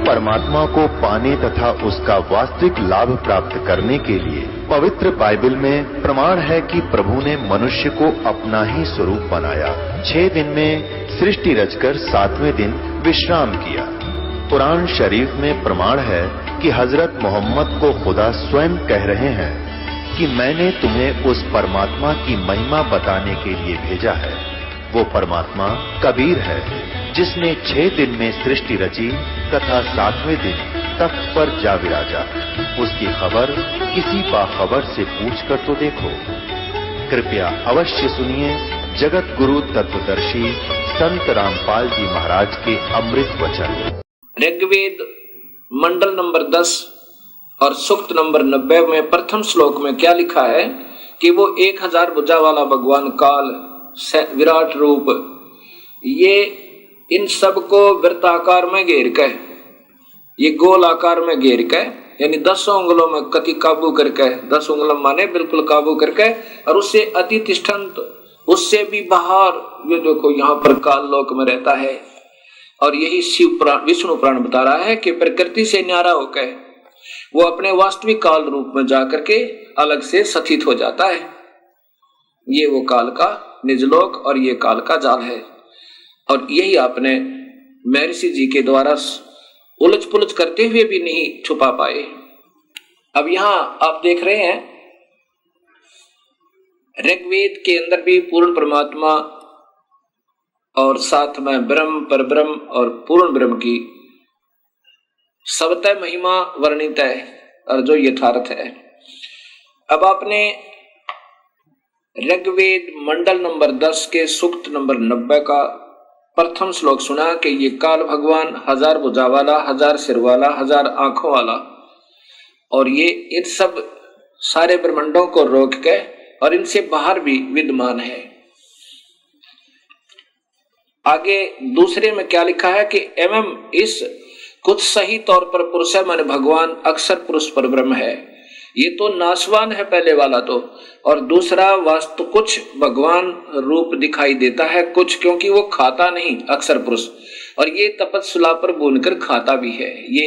परमात्मा को पाने तथा उसका वास्तविक लाभ प्राप्त करने के लिए पवित्र बाइबल में प्रमाण है कि प्रभु ने मनुष्य को अपना ही स्वरूप बनाया। 6 दिन में सृष्टि रचकर 7वें दिन विश्राम किया। कुरान शरीफ में प्रमाण है कि हजरत मोहम्मद को खुदा स्वयं कह रहे हैं कि मैंने तुम्हें उस परमात्मा की महिमा बताने के लिए भेजा है। वो परमात्मा कबीर है जिसने 6 दिन में सृष्टि रची तथा 7वें दिन तख्त पर जा विराजा। उसकी खबर किसी बाखबर से पूछकर तो देखो। कृपया अवश्य सुनिए जगत गुरु तत्वदर्शी संत रामपाल जी महाराज के अमृत वचन। ऋग्वेद मंडल नंबर 10 और सूक्त नंबर 90 में प्रथम श्लोक में क्या लिखा है कि वो 1000 भुजा वाला भगवान काल विराट रूप, ये इन सब को वृत्ताकार में घेर के, ये गोल आकार में घेर के, यानी 10 उंगलों में कति काबू करके, 10 उंगलों माने बिल्कुल काबू करके, और उससे अति तिष्ठन्त, उससे भी बाहर ये देखो यहाँ पर काल लोक में रहता है। और यही शिव पुराण विष्णु पुराण बता रहा है कि प्रकृति से न्यारा होकर वो अपने वास्तविक काल रूप में जाकर के अलग से स्थित हो जाता है। ये वो काल का निजलोक और ये काल का जाल है। और यही आपने महर्षि जी के द्वारा उलझ पुलझ करते हुए भी नहीं छुपा पाए। अब यहां आप देख रहे हैं ऋग्वेद के अंदर भी पूर्ण परमात्मा और साथ में ब्रह्म, परब्रह्म और पूर्ण ब्रह्म की सबतः महिमा वर्णित है और जो यथार्थ है। अब आपने ऋग्वेद मंडल नंबर 10 के सूक्त नंबर 90 का प्रथम श्लोक सुना कि ये काल भगवान 1000 भुजा वाला, 1000 सिर वाला, 1000 आंखों वाला, और ये इन सब सारे ब्रह्मांडों को रोक के और इनसे बाहर भी विद्यमान है। आगे दूसरे में क्या लिखा है कि एवं इस कुछ सही तौर पर पुरुष है, माने भगवान अक्षर पुरुष पर ब्रह्म है। ये तो नाशवान है पहले वाला तो, और दूसरा वास्तु कुछ भगवान रूप दिखाई देता है कुछ, क्योंकि वो खाता नहीं अक्षर पुरुष, और ये तपस्या पर बुनकर खाता भी है। ये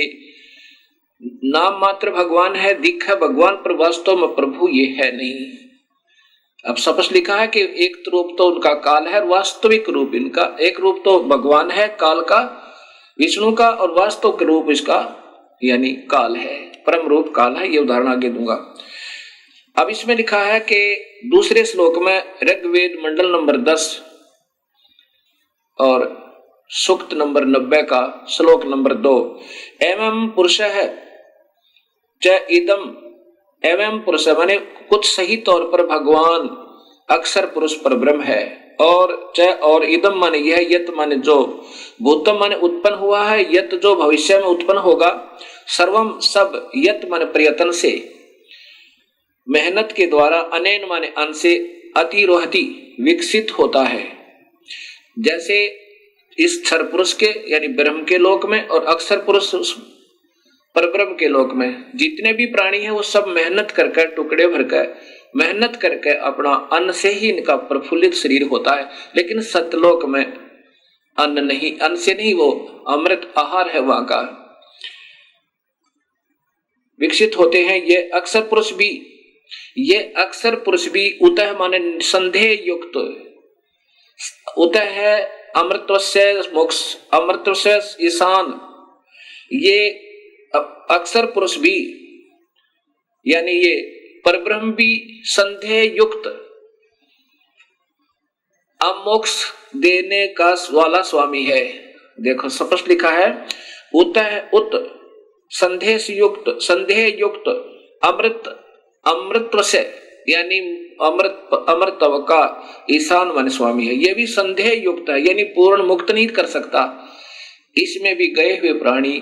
नाम मात्र भगवान है, दिख है भगवान, पर वास्तव में प्रभु ये है नहीं। अब स्पष्ट लिखा है कि एक रूप तो उनका काल है, वास्तविक रूप इनका एक रूप तो भगवान है काल का, विष्णु का, और वास्तव रूप इसका यानी काल है, परम रूप काल है। ये उदाहरण आगे दूंगा। अब इसमें लिखा है कि दूसरे श्लोक में ऋग्वेद मंडल नंबर 10 और सूक्त नंबर 90 का श्लोक नंबर 2, एवं पुरुष है च इदम, एवं पुरुष माने कुछ सही तौर पर भगवान अक्षर पुरुष पर ब्रह्म है, और च और इदम माने यह, यत माने जो, भूतम माने उत्पन्न हुआ है, यत जो भविष्य में उत्पन्न होगा, सर्वम सब, यत माने प्रयत्न से, मेहनत के द्वारा, अनेन माने अन से, अतिरोहति विकसित होता है। जैसे इस क्षर पुरुष के यानी ब्रह्म के लोक में और अक्षर पुरुष परब्रह्म के लोक में जितने भी प्राणी हैं वो सब मेहनत करके, टुकड़े भरकर मेहनत करके अपना अन्न से ही इनका प्रफुल्लित शरीर होता है। लेकिन सतलोक में अन्न नहीं, अन्न से नहीं, वो अमृत आहार है वहां का, विकसित होते हैं। ये अक्षर पुरुष भी उतः माने संदेह युक्त, उतः है अमृत से मोक्ष, अमृत से ईशान। ये अक्षर पुरुष भी यानी ये परब्रह्म भी संदेह युक्त अमोक्ष देने का वाला स्वामी है। देखो स्पष्ट लिखा है, उत संदेह युक्त अमृत से यानी अमृतत्व का ईशान मन स्वामी है। ये भी संदेह युक्त है, यानी पूर्ण मुक्त नहीं कर सकता। इसमें भी गए हुए प्राणी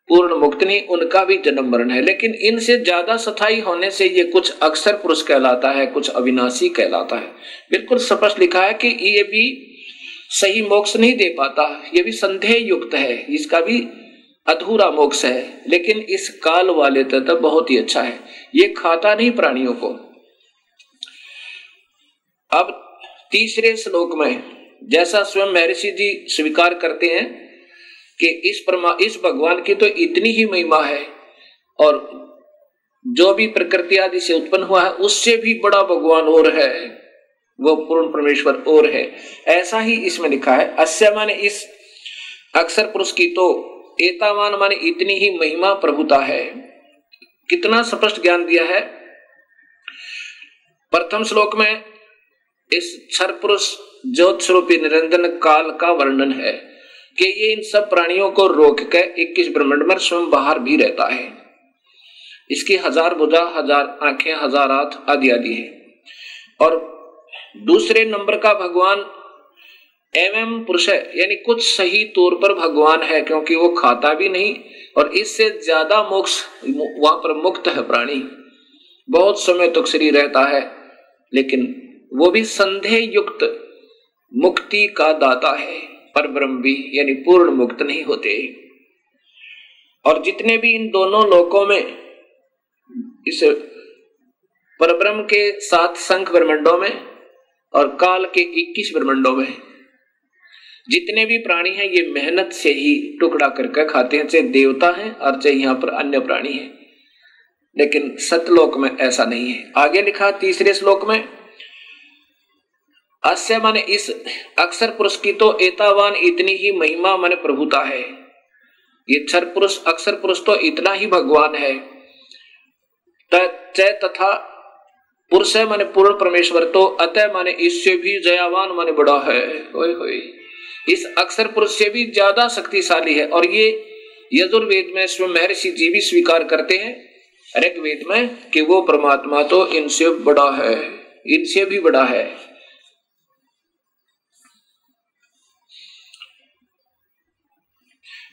पूर्ण मुक्त नहीं, उनका भी जन्म मरण है। लेकिन इनसे ज्यादा स्थायी होने से ये कुछ अक्षर पुरुष कहलाता है, कुछ अविनाशी कहलाता है। बिल्कुल स्पष्ट लिखा है कि ये भी सही मोक्ष नहीं दे पाता, ये भी संदेह युक्त है, इसका भी अधूरा मोक्ष है। लेकिन इस काल वाले तो बहुत ही अच्छा है, ये खाता नहीं प्राणियों को। अब तीसरे श्लोक में जैसा स्वयं महर्षि जी स्वीकार करते हैं कि इस भगवान की तो इतनी ही महिमा है और जो भी प्रकृति आदि से उत्पन्न हुआ है उससे भी बड़ा भगवान और है, वो पूर्ण परमेश्वर और है। ऐसा ही इसमें लिखा है। अस्य माने इस अक्षर पुरुष की तो एतावान माने इतनी ही महिमा प्रभुता है। कितना स्पष्ट ज्ञान दिया है। प्रथम श्लोक में इस क्षर पुरुष ज्योत स्वरूपी निरंजन काल का वर्णन है कि ये इन सब प्राणियों को रोक के 21 ब्रह्मांड में स्वयं बाहर भी रहता है। इसकी 1000 भुजा, 1000 आंखें, 1000 हाथ आदि आदि है। और दूसरे नंबर का भगवान एवं पुरुष है, यानी कुछ सही तौर पर भगवान है, क्योंकि वो खाता भी नहीं और इससे ज्यादा मोक्ष वहां पर मुक्त है प्राणी। बहुत समय तक शरीर रहता है लेकिन वो भी संदेह युक्त मुक्ति का दाता है। पर ब्रह्म भी यानी पूर्ण मुक्त नहीं होते। और जितने भी इन दोनों लोकों में इस परब्रह्म के 7 संख्य ब्रह्मांडों में और काल के 21 ब्रह्मांडों में जितने भी प्राणी हैं ये मेहनत से ही टुकड़ा करके खाते हैं, चाहे देवता हैं और चाहे यहाँ पर अन्य प्राणी हैं। लेकिन सतलोक में ऐसा नहीं है। आगे लिखा तीसरे श्लोक में, अस्य माने इस अक्षर पुरुष की तो एतावान इतनी ही महिमा माने प्रभुता है। ये क्षर पुरुष अक्षर पुरुष तो इतना ही भगवान है। तथा पुरुष माने पूर्ण परमेश्वर तो अतः माने इससे भी जयावान माने बड़ा है। होय होय, इस अक्षर पुरुष से भी ज्यादा शक्तिशाली है। और ये यजुर्वेद में स्वयं महर्षि जी भी स्वीकार करते हैं ऋग्वेद में कि वो परमात्मा तो इनसे बड़ा है, इनसे भी बड़ा है।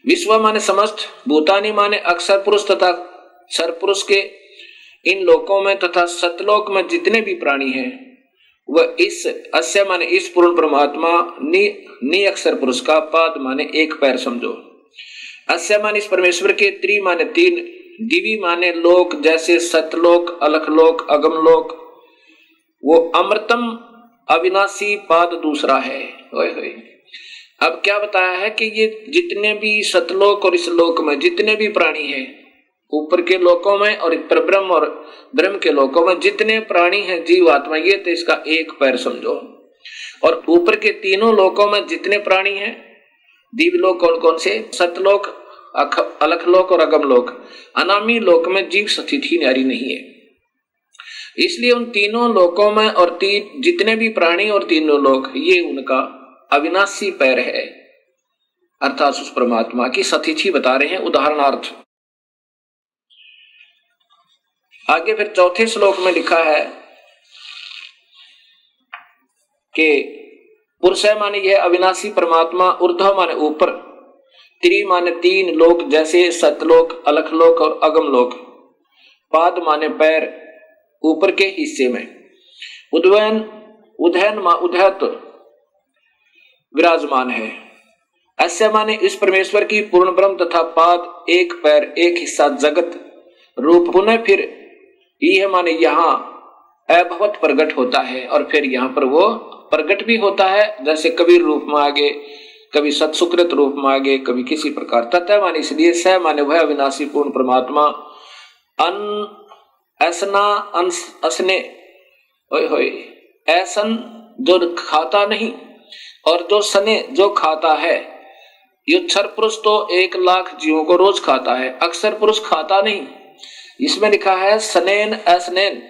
विश्व माने समस्त, भूतानी माने अक्षर पुरुष तथा क्षर पुरुष के इन लोकों में तथा सतलोक में जितने भी प्राणी हैं वह इस अस्य माने इस पूर्ण परमात्मा नि अक्षर पुरुष का पाद माने एक पैर समझो। अस्य माने इस परमेश्वर के त्रि माने 3, दिवी माने लोक जैसे सतलोक, अलखलोक, अगमलोक, वो अमृतम अविनाशी पाद दूसरा है। ओए होए, अब क्या बताया है कि ये जितने भी सतलोक और इस लोक में जितने भी प्राणी हैं, ऊपर के लोकों में और परब्रह्म और ब्रह्म के लोकों में जितने प्राणी हैं जीवात्मा, ये तो इसका एक पैर समझो। और ऊपर के तीनों लोकों में जितने प्राणी हैं, दिव्यलोक कौन कौन से, सतलोक, अलखलोक और अगमलोक, अनामी लोक में जीव स्थिति न्यारी नहीं है। इसलिए उन तीनों लोकों में और जितने भी प्राणी और तीनों लोक, ये उनका अविनाशी पैर है, अर्थात उस परमात्मा की स्थिति बता रहे हैं उदाहरणार्थ। आगे फिर चौथे श्लोक में लिखा है कि पुरुष माने यह अविनाशी परमात्मा, ऊर्ध्व माने ऊपर, त्रि माने 3 लोक जैसे सतलोक, अलखलोक और अगमलोक, पाद माने पैर ऊपर के हिस्से में, उदयन उदयत विराजमान है। अस्य माने इस परमेश्वर की पूर्ण ब्रह्म तथा पाद एक पैर एक हिस्सा जगत रूप पुनः फिर यह माने यहाँ अभवत प्रकट होता है और फिर यहाँ पर वो प्रकट भी होता है, जैसे कबीर रूप में आगे, कभी सत्सुकृत रूप में आगे, कभी किसी प्रकार। तथा माने इसलिए स माने वह अविनाशी पूर्ण परमात्मा असना असने होय होय, ऐसन जो खाता नहीं और जो सने जो खाता है। ये क्षर पुरुष तो 1 लाख जीवों को रोज खाता है, अक्षर पुरुष खाता नहीं। इसमें लिखा है सनेन असनेन,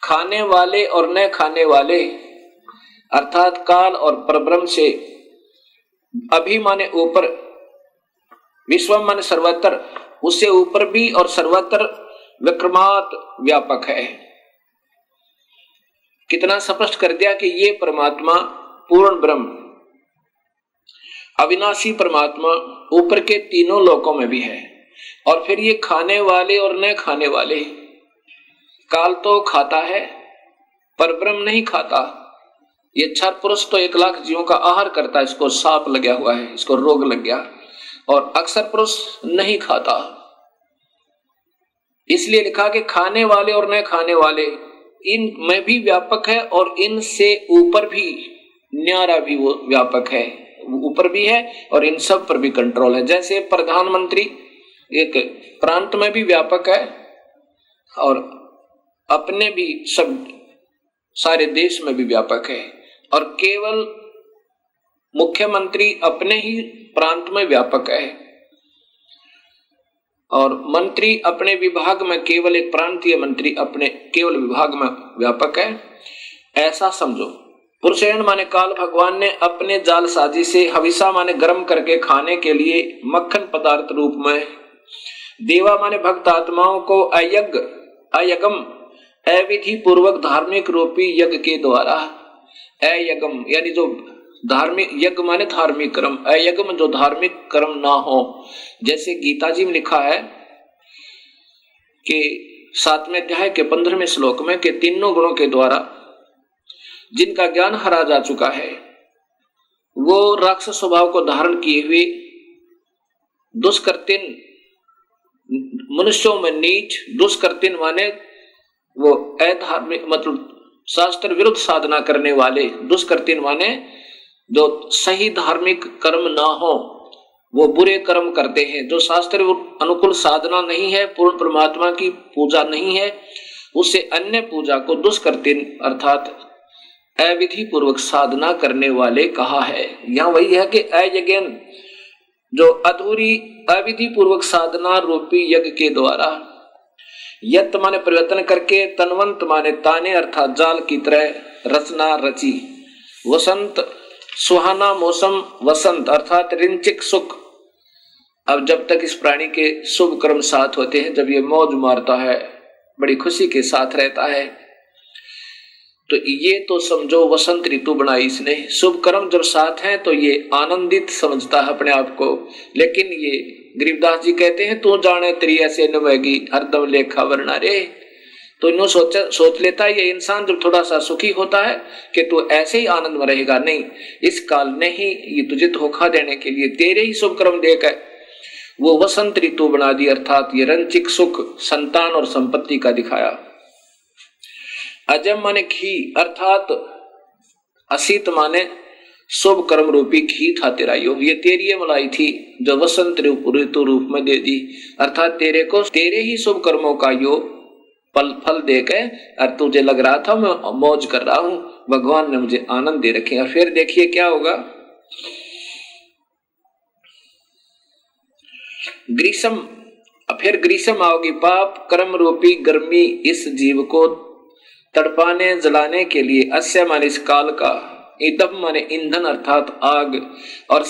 खाने वाले और न खाने वाले, अर्थात काल और परब्रह्म से अभी माने ऊपर, विश्व माने सर्वत्र, उससे ऊपर भी और सर्वत्र विक्रमात व्यापक है। कितना स्पष्ट कर दिया कि ये परमात्मा पूर्ण ब्रह्म अविनाशी परमात्मा ऊपर के तीनों लोकों में भी है। और फिर ये खाने वाले और न खाने वाले, काल तो खाता है पर ब्रह्म नहीं खाता। ये क्षर पुरुष तो 1 लाख जीवों का आहार करता है, इसको सांप लगा हुआ है, इसको रोग लग गया, और अक्षर पुरुष नहीं खाता। इसलिए लिखा कि खाने वाले और न खाने वाले इन में भी व्यापक है और इनसे ऊपर भी न्यारा भी वो व्यापक है। ऊपर भी है और इन सब पर भी कंट्रोल है। जैसे प्रधानमंत्री एक प्रांत में भी व्यापक है और अपने भी सब सारे देश में भी व्यापक है, और केवल मुख्यमंत्री अपने ही प्रांत में व्यापक है और मंत्री अपने विभाग में, केवल एक प्रांतीय मंत्री अपने केवल विभाग में व्यापक है। ऐसा समझो। पुरुषेण माने काल भगवान ने अपने जालसाजी से हविषा माने गर्म करके खाने के लिए मक्खन पदार्थ रूप में, देवा माने भक्त आत्माओं को अयगम अविधि पूर्वक धार्मिक रूपी यज्ञ के द्वारा, अयगम यानी जो धार्मिक यज्ञ माने धार्मिक कर्म, अयज्ञ जो धार्मिक कर्म ना हो। जैसे गीता जी में लिखा है कि 7वें अध्याय के 15वें श्लोक में कि तीनों गुणों के द्वारा जिनका ज्ञान हरा जा चुका है वो राक्षस स्वभाव को धारण किए हुए दुष्कृतिन मनुष्यों में नीच, दुष्कृतिन माने वो अधार्मिक मतलब शास्त्र विरुद्ध साधना करने वाले, दुष्कृतिन माने जो सही धार्मिक कर्म ना हो वो बुरे कर्म करते हैं, जो शास्त्र अनुकूल साधना नहीं है, पूर्ण परमात्मा की पूजा नहीं है, उससे अन्य पूजा को दुष्कृतिन अर्थात अविधि पूर्वक साधना करने वाले कहा है। यहाँ वही है कि अयज्ञन जो अधूरी अविधि पूर्वक साधना रूपी यज्ञ के द्वारा, यत माने परिवर्तन करके, तन्वंत माने ताने अर्थात जाल की तरह रचना रची, वसंत सुहाना मौसम, वसंत अर्थात रिंचिक सुख। अब जब तक इस प्राणी के शुभ कर्म साथ होते हैं, जब ये मौज मारता है, बड़ी खुशी के साथ रहता है, तो ये तो समझो वसंत ऋतु बनाई इसने। शुभ कर्म जब साथ हैं तो ये आनंदित समझता है अपने आप को। लेकिन ये गरीबदास जी कहते हैं तू जाने तेरी ऐसे नवेगी हरदम लेखा वरना रे। तो इन्हों सोच लेता है ये इंसान जब थोड़ा सा सुखी होता है कि तू ऐसे ही आनंद में रहेगा। नहीं, इस काल ने ही ये तुझे धोखा देने के लिए तेरे ही शुभ कर्म देकर वो वसंत ऋतु बना दी, अर्थात ये रंचिक सुख, संतान और संपत्ति का दिखाया। अजम माने घी अर्थात असीत माने शुभ कर्म रूपी घी था तेरा यो, ये तेरी ये मलाई थी जो वसंत ऋतु रूप में दे दी, अर्थात तेरे को तेरे ही शुभ कर्मों का यो फल देकर, और तुझे लग रहा था मैं मौज कर रहा हूं, भगवान ने मुझे आनंद दे रखे। और फिर देखिए क्या होगा, ग्रीष्म, फिर ग्रीष्म आओगी, पाप कर्म रूपी गर्मी इस जीव को तड़पाने जलाने के लिए, अस्य माने इस काल का, ईदम माने ईंधन अर्थात आग, और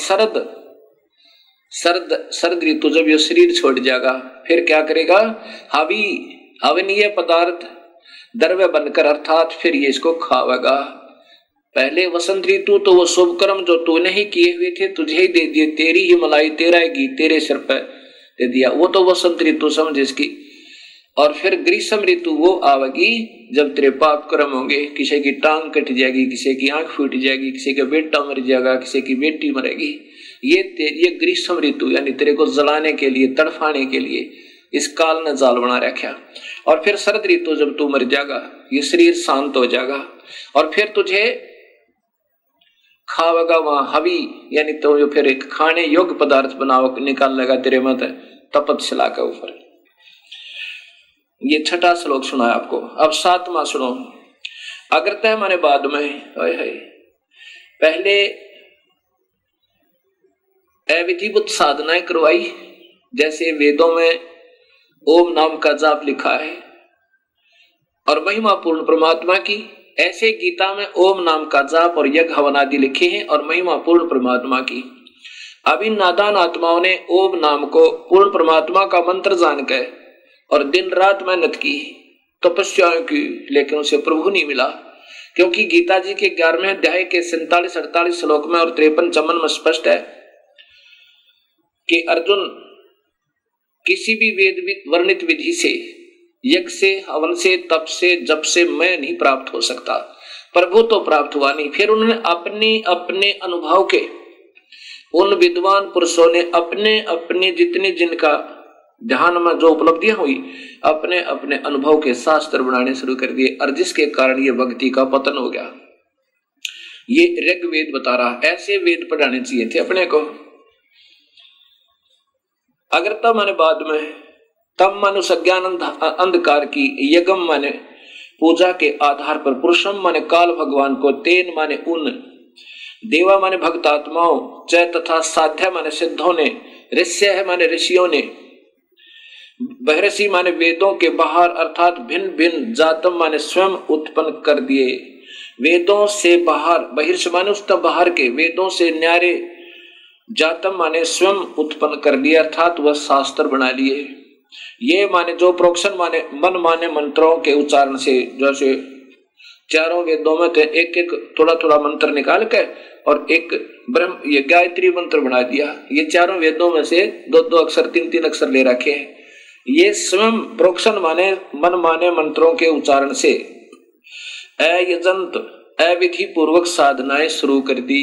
सर्द ऋतु जब ये शरीर छोड़ जाएगा फिर क्या करेगा, हवी हवनीय पदार्थ द्रव्य बनकर, अर्थात फिर ये इसको खावेगा। पहले वसंत ऋतु तो वो शुभ कर्म जो तूने ही किए हुए थे तुझे ही दे दिए, तेरी ही मलाई तेरा ही घी तेरे सिर पर दे दिया, वो तो वसंत ऋतु समझ इसकी। और फिर ग्रीष्म ऋतु वो आवेगी जब तेरे पाप कर्म होंगे, किसी की टांग कट जाएगी, किसी की आंख फूट जाएगी, किसी का बेटा मर जाएगा, किसी की बेटी मरेगी। ये ग्रीष्म ऋतु यानी तेरे को जलाने के लिए, तड़फाने के लिए इस काल ने जाल बना रखा। और फिर शरद ऋतु जब तू मर जाएगा ये शरीर शांत हो जाएगा और फिर तुझे खावेगा वहां हवी, यानी तो जो फिर एक खाने योग्य पदार्थ बनाओ निकाल लेगा तेरे मत तपतशिला के ऊपर। ये 6वां श्लोक सुना है आपको। अब 7वां सुनो। अग्रतः माने बाद में, पहले अविधिवत साधनाएं करवाई, जैसे वेदों में ओम नाम का जाप लिखा है और महिमा पूर्ण परमात्मा की, ऐसे गीता में ओम नाम का जाप और यज्ञ हवन आदि लिखे हैं और महिमा पूर्ण परमात्मा की। अब इन नादान आत्माओं ने ओम नाम को पूर्ण परमात्मा का मंत्र जानकर और दिन रात मेहनत की, तपस्याएं की, लेकिन उसे प्रभु नहीं मिला। क्योंकि गीता जी के 11वें अध्याय के 47-48 श्लोक में और 53-54 में स्पष्ट है कि अर्जुन किसी भी वेद वर्णित विधि से, यज्ञ से, हवन से, तप से, जप से मैं नहीं प्राप्त हो सकता, प्रभु तो प्राप्त हुआ नहीं। फिर उन्होंने अपने अनुभव के, उन विद्वान पुरुषों ने अपने अपने जितने जिनका ध्यान में जो उपलब्धियां हुई अपने अपने अनुभव के शास्त्र बनाने शुरू कर दिए और जिसके कारण ये भक्ति का पतन हो गया। ये ऋग्वेद बता रहा। ऐसे वेद पढ़ाने चाहिए थे अपने को। अगर तब माने बाद में, तब मानो सज्ञान अंधकार की यगम माने पूजा के आधार पर, पुरुषम माने काल भगवान को, तेन माने उन, देवा माने भक्तात्माओं, चय तथा साध्या माने सिद्धों ने, ऋष्य है माने ऋषियों ने, बहरसी माने वेदों के बाहर अर्थात भिन्न भिन्न जातम माने स्वयं उत्पन्न कर दिए। वेदों से बाहर, बहिर्ष माने उस बाहर के, वेदों से न्यारे, जातम माने स्वयं उत्पन्न कर दिए अर्थात वह शास्त्र बना लिए। ये माने जो प्रोक्शन माने मन माने मंत्रों के उच्चारण से, जैसे चारों वेदों में थे एक एक थोड़ा थोड़ा मंत्र निकाल के और एक ब्रह्म ये गायत्री मंत्र बना दिया। ये चारों वेदों में से दो दो अक्षर तीन तीन अक्षर ले रखे हैं। ये स्वयं प्रोक्शन माने मन माने मंत्रों के उच्चारण से अयजंत अविधि पूर्वक साधनाएं शुरू कर दी।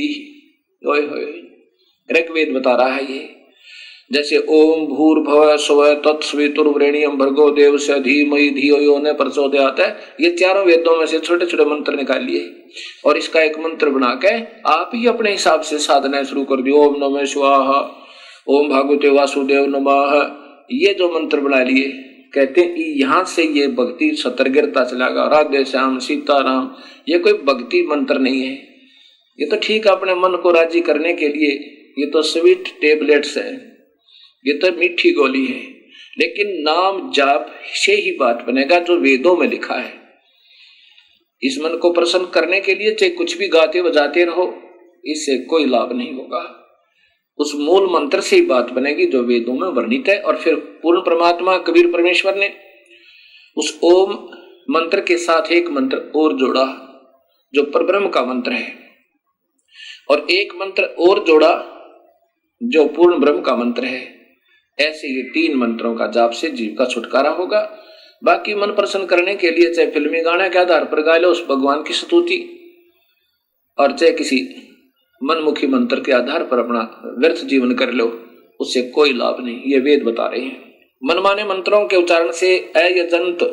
ऋग्वेद बता रहा है ये। जैसे ओम भूर्भुवः स्वः तत्सवितुर्वरेण्यं भर्गो देवस्य धीमहि धियो यो न प्रचोदयात्, ये चारों वेदों में से छोटे छोटे मंत्र निकाल लिए और इसका एक मंत्र बना के आप ही अपने हिसाब से साधना शुरू कर दी। ओम नमः शिवाय, ओम भगवते वासुदेव नमः, ये जो मंत्र बना लिए, कहते हैं यहाँ से ये भक्ति सतर्गिरता चलेगा। राधे श्याम सीताराम, ये कोई भक्ति मंत्र नहीं है। ये तो ठीक अपने मन को राजी करने के लिए, ये तो स्वीट टेबलेट्स है, ये तो मीठी गोली है। लेकिन नाम जाप से ही बात बनेगा जो वेदों में लिखा है। इस मन को प्रसन्न करने के लिए चाहे कुछ भी गाते बजाते रहो, इससे कोई लाभ नहीं होगा। उस मूल मंत्र से ही बात बनेगी जो वेदों में वर्णित है। और फिर पूर्ण परमात्मा कबीर परमेश्वर ने उस ओम मंत्र के साथ एक मंत्र और जोड़ा जो परब्रह्म का मंत्र है, और एक मंत्र और जोड़ा जो पूर्ण ब्रह्म का मंत्र है। ऐसे ये तीन मंत्रों का जाप से जीव का छुटकारा होगा। बाकी मन प्रसन्न करने के लिए चाहे फिल्मी गाने के आधार पर गा लो उस भगवान की स्तुति, और चाहे किसी मनमुखी मंत्र के आधार पर अपना व्यर्थ जीवन कर लो, उससे कोई लाभ नहीं। ये वेद बता रहे हैं। मनमाने मंत्रों के उच्चारण से अयजंत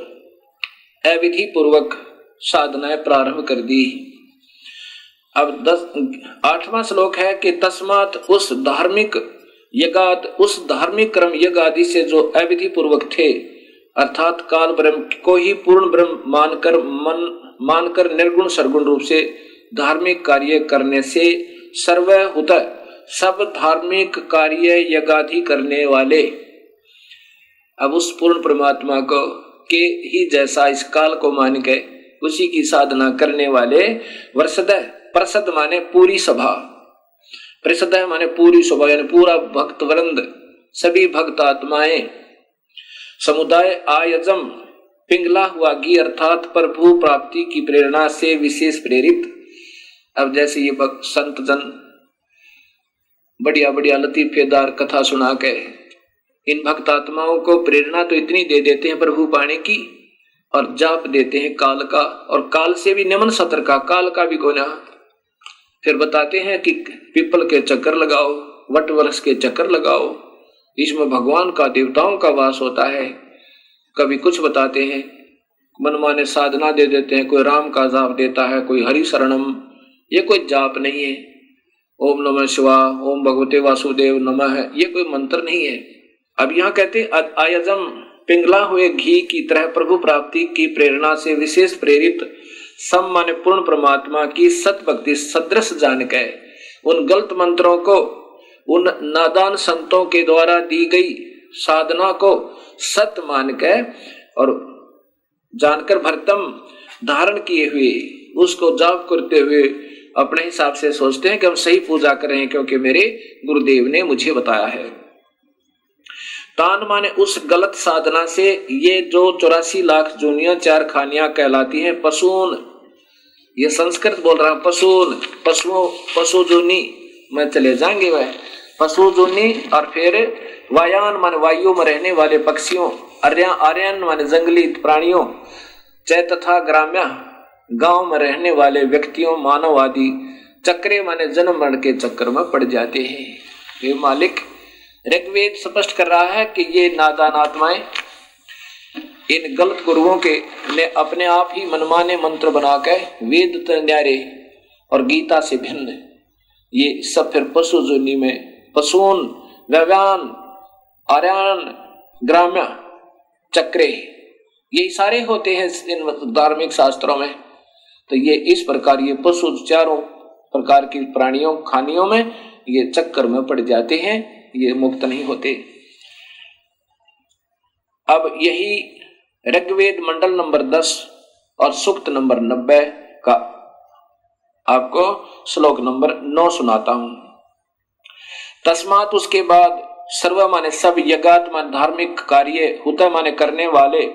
अविधि पूर्वक साधनाएं प्रारंभ कर दी। अब 8वां श्लोक है कि तस्मात् उस धार्मिक यज्ञ, उस धार्मिक कर्म यज्ञ आदि से जो अविधि पूर्वक थे, अर्थात काल ब्रह्म को ही पूर्ण ब्रह्म मानकर निर्गुण सरगुण रूप से धार्मिक कार्य करने से सर्वहुत सब धार्मिक कार्य यज्ञादि करने वाले, अब उस पूर्ण परमात्मा को के ही जैसा इस काल को मान के उसी की साधना करने वाले वर्षद, प्रसद माने पूरी सभा, प्रसद माने पूरी सभा यानी पूरा भक्त वृंद, सभी भक्त आत्माएं, समुदाय आयजम पिंगला हुआ घी अर्थात प्रभु प्राप्ति की प्रेरणा से विशेष प्रेरित। अब जैसे ये संत जन बढ़िया बढ़िया लतीफेदार कथा सुना के इन भक्त आत्माओं को प्रेरणा तो इतनी दे देते हैं प्रभु पाने की, और जाप देते हैं काल का, और काल से भी निम्न सतर का, काल का भी कोना। फिर बताते हैं कि पीपल के चक्कर लगाओ, वट वृक्ष के चक्कर लगाओ, इसमें भगवान का देवताओं का वास होता है। कभी कुछ बताते हैं, मनमाने साधना दे देते हैं, कोई राम का जाप देता है, कोई हरि शरणम, ये कोई जाप नहीं है। ओम नमः शिवाय, ओम भगवते वासुदेव नमः, ये कोई मंत्र नहीं है। अब यहाँ कहते आयजम पिंगला हुए घी की तरह प्रभु प्राप्ति की प्रेरणा से विशेष प्रेरित सम माने पूर्ण परमात्मा की सत भक्ति सदृश जान के उन गलत मंत्रों को, उन नादान संतों के द्वारा दी गई साधना को सत मान के और जानकर भरतम धारण किए हुए उसको जाप करते हुए अपने हिसाब से सोचते हैं कि हम सही पूजा करें क्योंकि मेरे गुरुदेव ने मुझे बताया है। तान माने उस गलत साधना से ये जो 84 लाख जूनियां चार खानियां कहलाती हैं पशून, ये संस्कृत बोल रहा हूं, पशून पशु जूनी में चले जाएंगे वह पशु जूनी। और फिर वायान माने वायु में रहने वाले पक्षियों, आर्यन माने जंगली प्राणियों, चै तथा ग्राम्य गांव में रहने वाले व्यक्तियों, मानव आदि, चक्रे माने जन्म मरण के चक्कर में पड़ जाते हैं। ये मालिक ऋग्वेद स्पष्ट कर रहा है कि ये नादान आत्माएं इन गलत गुरुओं के ने अपने आप ही मनमाने मंत्र बना के वेद न्यारे और गीता से भिन्न, ये सब फिर पशु जोनि में पशून, व्यव्यान, आर्यान, ग्राम्य, चक्रे, ये सारे होते हैं इन धार्मिक शास्त्रों में। तो ये इस प्रकार ये पशु चारों प्रकार की प्राणियों खानियों में ये चक्कर में पड़ जाते हैं, ये मुक्त नहीं होते। अब यही ऋग्वेद मंडल नंबर 10 और सूक्त नंबर 90 का आपको श्लोक नंबर 9 सुनाता हूं। तस्मात, उसके बाद, सर्व माने सब, यज्ञात माने धार्मिक कार्य, हुत माने करने वाले,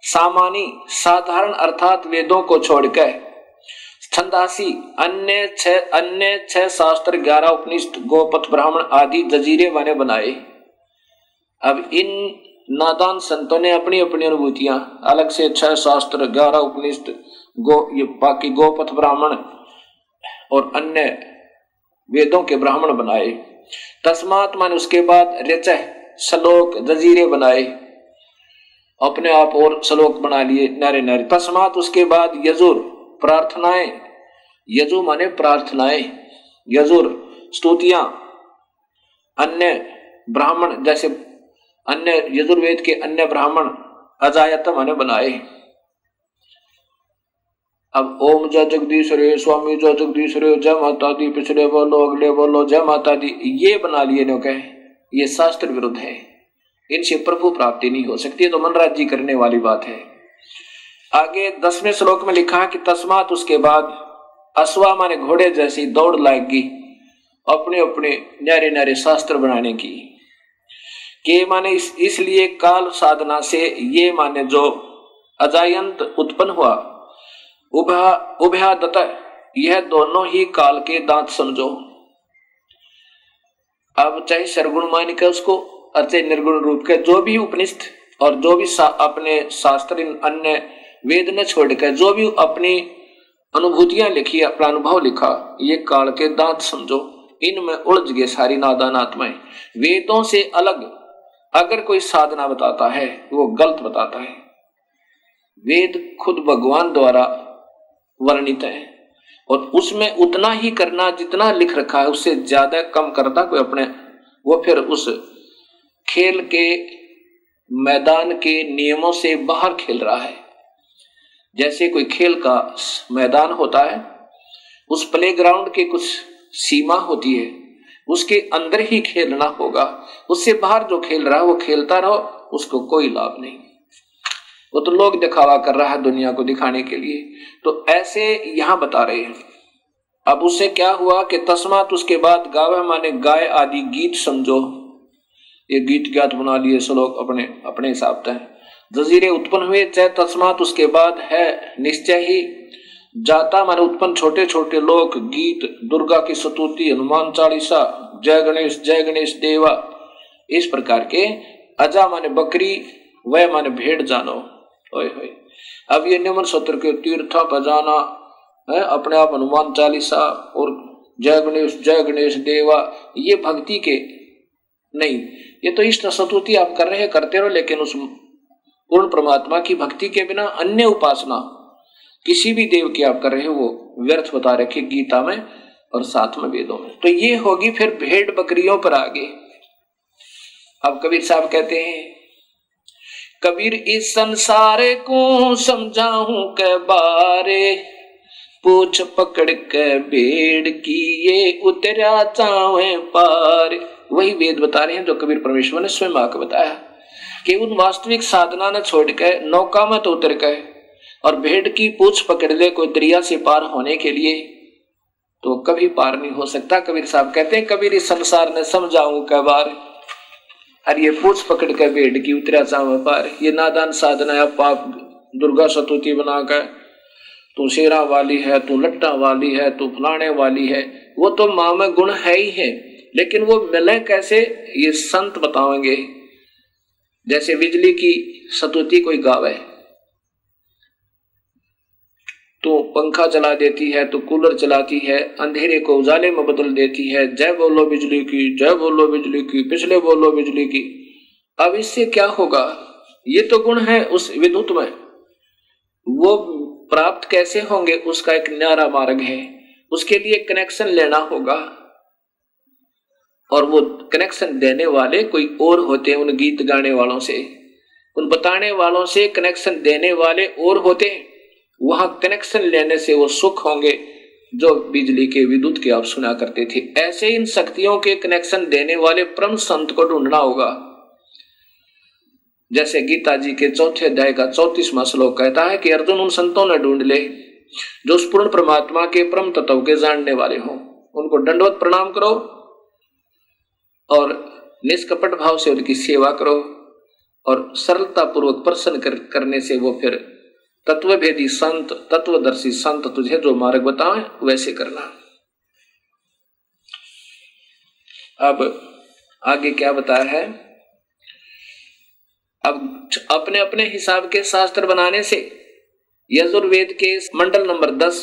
सामानी साधारण अर्थात वेदों को छोड़कर, छंदासी अन्य छह शास्त्र, 11 उपनिषद, गोपथ, ब्राह्मण आदि जजीरे माने बनाए। अब इन नादान संतों ने अपनी अपनी अनुभूतियां अलग से 6 शास्त्र, 11 उपनिषद, ये बाकी गोपथ, ब्राह्मण और अन्य वेदों के ब्राह्मण बनाए। तस्मात माने उसके बाद, रचय श्लोक जजीरे बनाए, अपने आप और श्लोक बना लिए नारे नारे। तस्मात उसके बाद, यजुर प्रार्थनाएं, यजु माने प्रार्थनाएं, यजुर स्तुतियां, अन्य ब्राह्मण जैसे अन्य यजुर्वेद के अन्य ब्राह्मण अजायत माने बनाए। अब ओम जय जगदीश रे, स्वामी जय जगदीश रे, जय माता दी, पिछले बोलो अगले बोलो जय माता दी, ये बना लिए नो कहे, ये शास्त्र विरुद्ध है, इनसे प्रभु प्राप्ति नहीं हो सकती, तो मनराज जी करने वाली बात है। आगे 10वें श्लोक में लिखा कि तस्मात उसके बाद, अश्वा माने घोड़े जैसी दौड़ लाएगी अपने अपने न्यारे न्यारे शास्त्र बनाने की। के माने इसलिए काल साधना से, ये माने जो अजायंत उत्पन्न हुआ, उभयादत, यह दोनों ही काल के दांत समझो। अब चाहे सरगुण मान के उसको, चाहे निर्गुण रूप के, जो भी उपनिषद और जो भी अपने शास्त्र अन्य वेद ने छोड़कर जो भी अपनी अनुभूतियां लिखी, अपना अनुभव लिखा, ये काल के दांत समझो। इनमें उलझ गए सारी नादान आत्माएं। वेदों से अलग अगर कोई साधना बताता है वो गलत बताता है। वेद खुद भगवान द्वारा वर्णित है और उसमें उतना ही करना जितना लिख रखा है, उससे ज्यादा कम करता कोई अपने, वो फिर उस खेल के मैदान के नियमों से बाहर खेल रहा है। जैसे कोई खेल का मैदान होता है, उस प्लेग्राउंड के कुछ सीमा होती है, उसके अंदर ही खेलना होगा, उससे बाहर जो खेल रहा है वो खेलता रहो, उसको कोई लाभ नहीं। वो तो लोग दिखावा कर रहा है दुनिया को दिखाने के लिए, तो ऐसे यहां बता रहे हैं। अब उससे क्या हुआ कि तस्मात उसके बाद, गावे माने गाय आदि गीत समझो, ये गीत ज्ञात बना लिए श्लोक अपने अपने हिसाब से। जजीरे उत्पन्न हुए, चाहे तस्मात उसके बाद है निश्चय ही, जाता माने उत्पन्न छोटे छोटे लोक, गीत, दुर्गा की स्तुति, हनुमान चालीसा, जय गणेश देवा, इस प्रकार के। अजा माने बकरी, वह माने भेड़ जानो। ओए होए, अब ये निमन सूत्र के तीर्था बजाना है, अपने आप हनुमान चालीसा और जय गणेश देवा, ये भक्ति के नहीं, ये तो इष्ट स्तुति आप कर रहे करते रहो, लेकिन उस पूर्ण परमात्मा की भक्ति के बिना अन्य उपासना किसी भी देव की आप कर रहे हो वो व्यर्थ बता रखे गीता में और साथ में वेदों में। तो ये होगी फिर भेड़ बकरियों पर आगे। अब कबीर साहब कहते हैं, कबीर इस संसार को समझाऊं के बारे, पूछ पकड़ के भेड़ की ये उतरा चावे पार। वही वेद बता रहे हैं जो कबीर परमेश्वर ने स्वयं आकर बताया कि उन वास्तविक साधना ने छोड़ के नौका में तो उतर गए और भेड़ की पूछ पकड़ ले कोई दरिया से पार होने के लिए, तो कभी पार नहीं हो सकता। कबीर साहब कहते हैं, कबीर इस संसार ने समझाऊं के बार, और ये पूछ पकड़ के भेड़ की उतरा चावे पार, ये नादान साधना है। पाप दुर्गा स्तुति बनाकर तू शेरा वाली है, तू लट्टा वाली है, तू फलाने वाली है, वो तो माँ में गुण है ही है, लेकिन वो मिले कैसे ये संत बताएंगे। जैसे बिजली की स्तुति कोई गावे, तो पंखा चला देती है, तो कूलर चलाती है, अंधेरे को उजाले में बदल देती है, जय बोलो बिजली की, जय बोलो बिजली की, पिछले बोलो बिजली की। अब इससे क्या होगा, ये तो गुण है उस विद्युत में, वो प्राप्त कैसे होंगे उसका एक न्यारा मार्ग है। उसके लिए कनेक्शन लेना होगा, और वो कनेक्शन देने वाले कोई और होते हैं उन गीत गाने वालों से, उन बताने वालों से कनेक्शन देने वाले और होते हैं। वहां कनेक्शन लेने से वो सुख होंगे जो बिजली के विद्युत के आप सुना करते थे। ऐसे इन शक्तियों के कनेक्शन देने वाले परम संत को ढूंढना होगा। जैसे गीता जी के 4 अध्याय का 34वां श्लोक कहता है कि अर्जुन उन संतों ने ढूंढ ले जो उस पूर्ण परमात्मा के परम तत्व के जानने वाले हों, उनको दंडवत प्रणाम करो और निष्कपट भाव से उनकी सेवा करो, और सरलता पूर्वक प्रसन्न करने से वो फिर तत्वभेदी संत, तत्वदर्शी संत तुझे जो मार्ग बताएं वैसे करना। अब आगे क्या बताया है? अब अपने अपने हिसाब के शास्त्र बनाने से यजुर्वेद के मंडल नंबर 10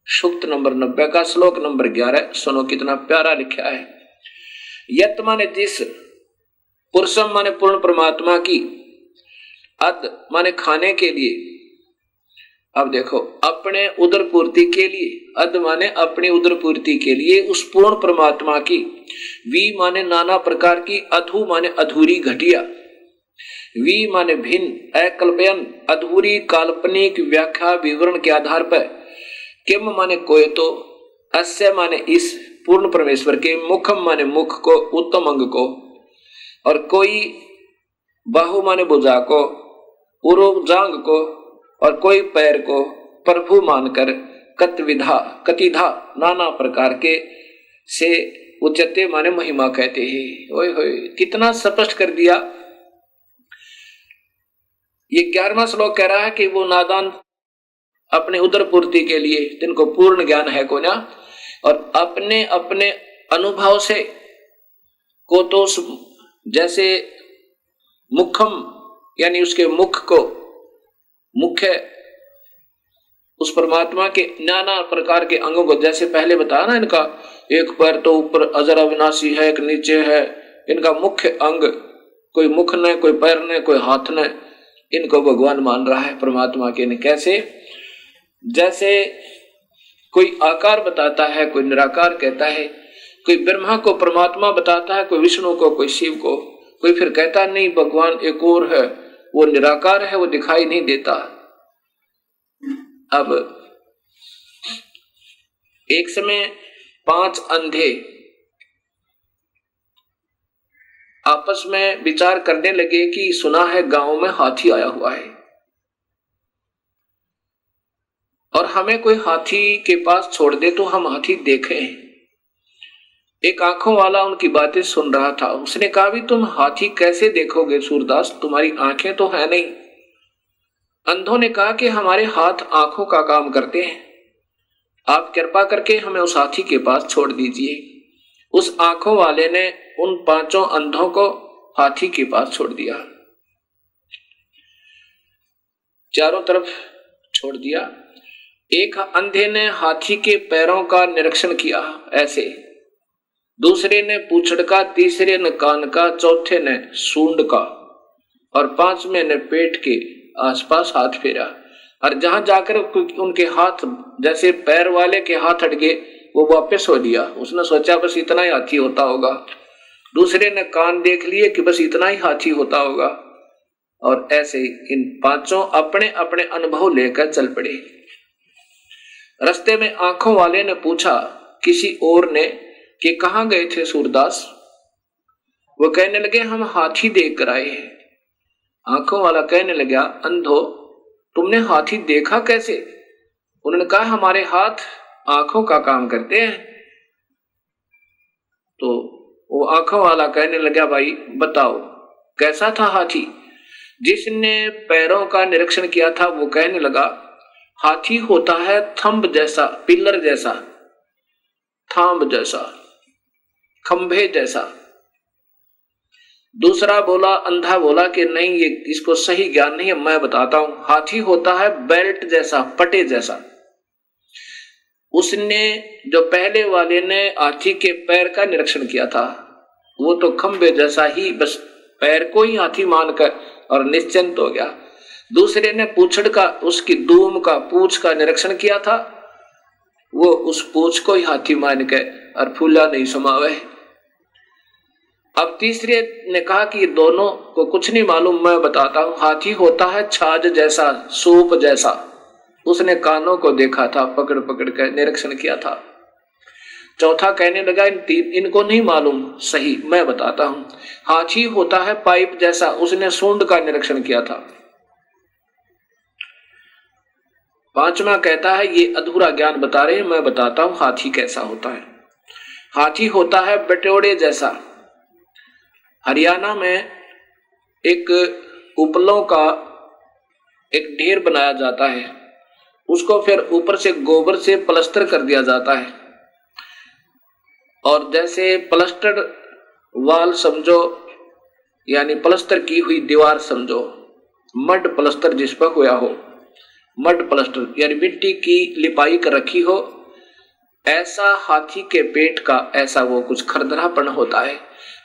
सूक्त नंबर 90 का श्लोक नंबर 11 सुनो कितना प्यारा लिखा है। यत माने जिस, पुरुषम माने पूर्ण परमात्मा की, अद माने खाने के लिए। अब देखो, अपने उदर पूर्ति के लिए, अद माने अपनी उदर पूर्ति के लिए उस पूर्ण परमात्मा की, वी माने नाना प्रकार की, अधु माने अधूरी घटिया, वी माने भिन्न, अकल्पयन अधूरी काल्पनिक व्याख्या विवरण के आधार पर, किम माने कोई तो, अस्य माने इस पूर्ण परमेश्वर के, मुखम माने मुख को, उत्तम अंग को, और कोई बाहु माने भुजा को, उरोजांग को, और कोई पैर को प्रभु मानकर कतविधा कतिधा नाना प्रकार के से उच्चते माने महिमा कहते हैं। ओए होए कितना स्पष्ट कर दिया। ये 11वां श्लोक कह रहा है कि वो नादान अपने उदर पूर्ति के लिए, जिनको पूर्ण ज्ञान है को ना, और अपने अपने अनुभव से को तो जैसे मुखम यानी उसके मुख को, मुख्य उस परमात्मा के नाना प्रकार के अंगों को, जैसे पहले बताया ना, इनका एक पैर तो ऊपर अजर अविनाशी है, एक नीचे है, इनका मुख्य अंग, कोई मुख ने, कोई पैर ने, कोई हाथ ने, इनको भगवान मान रहा है परमात्मा के ने। कैसे? जैसे कोई आकार बताता है, कोई निराकार कहता है, कोई ब्रह्मा को परमात्मा बताता है, कोई विष्णु को, कोई शिव को, कोई फिर कहता नहीं भगवान एक और है, वो निराकार है, वो दिखाई नहीं देता। अब एक समय 5 अंधे आपस में विचार करने लगे कि सुना है गांव में हाथी आया हुआ है, और हमें कोई हाथी के पास छोड़ दे तो हम हाथी देखें। एक आंखों वाला उनकी बातें सुन रहा था। उसने कहा भी तुम हाथी कैसे देखोगे सूरदास, तुम्हारी आंखें तो है नहीं। अंधों ने कहा कि हमारे हाथ आंखों का काम करते हैं, आप कृपा करके हमें उस हाथी के पास छोड़ दीजिए। उस आंखों वाले ने उन 5 अंधों को हाथी के पास छोड़ दिया, चारों तरफ छोड़ दिया। एक अंधे ने हाथी के पैरों का निरीक्षण किया ऐसे, दूसरे ने पूंछड़ का, तीसरे ने कान का, चौथे ने सूंड का, और 5वें ने पेट के आसपास हाथ फेरा। और जहां जाकर उनके हाथ, जैसे पैर वाले के हाथ हट गए, वो वापस हो लिया। उसने सोचा बस इतना ही हाथी होता होगा। दूसरे ने कान देख लिए कि बस इतना ही हाथी होता होगा। और ऐसे इन 5 अपने अपने अनुभव लेकर चल पड़े। रास्ते में आंखों वाले ने पूछा किसी और ने कि कहां गए थे सूरदास? वो कहने लगे हम हाथी देख कर आए हैं। आंखों वाला कहने लगा अंधो तुमने हाथी देखा कैसे? उन्होंने कहा हमारे हाथ आंखों का काम करते हैं। तो वो आंखों वाला कहने लगा भाई बताओ कैसा था हाथी? जिसने पैरों का निरीक्षण किया था वो कहने लगा हाथी होता है थंब जैसा, पिलर जैसा, थांब जैसा, खंभे जैसा। दूसरा बोला, अंधा बोला कि नहीं ये इसको सही ज्ञान नहीं है, मैं बताता हूं। हाथी होता है बेल्ट जैसा, पटे जैसा। उसने जो पहले वाले ने हाथी के पैर का निरीक्षण किया था वो तो खंभे जैसा ही, बस पैर को ही हाथी मानकर और निश्चिंत हो गया। दूसरे ने पूंछड़ का, उसकी दूम का, पूंछ का निरीक्षण किया था वो उस पूछ को ही हाथी मान के और फूला नहीं समावे। अब तीसरे ने कहा कि दोनों को कुछ नहीं मालूम, मैं बताता हूं। हाथी होता है छाछ जैसा, सूप जैसा। उसने कानों को देखा था, पकड़ पकड़ कर निरीक्षण किया था। चौथा कहने लगा इनको नहीं मालूम, सही मैं बताता हूं। हाथी होता है पाइप जैसा, उसने सूंड का निरीक्षण किया था। पांचवा कहता है ये अधूरा ज्ञान बता रहे हैं, मैं बताता हूं हाथी कैसा होता है। हाथी होता है बटोड़े जैसा। हरियाणा में एक उपलों का एक ढेर बनाया जाता है, उसको फिर ऊपर से गोबर से प्लास्टर कर दिया जाता है। और जैसे प्लास्टर वाल समझो, यानी प्लास्टर की हुई दीवार समझो, मड प्लास्टर जिस पर हुआ हो, मड प्लास्टर यानी मिट्टी की लिपाई कर रखी हो, ऐसा हाथी के पेट का ऐसा वो कुछ खरदरापन होता है।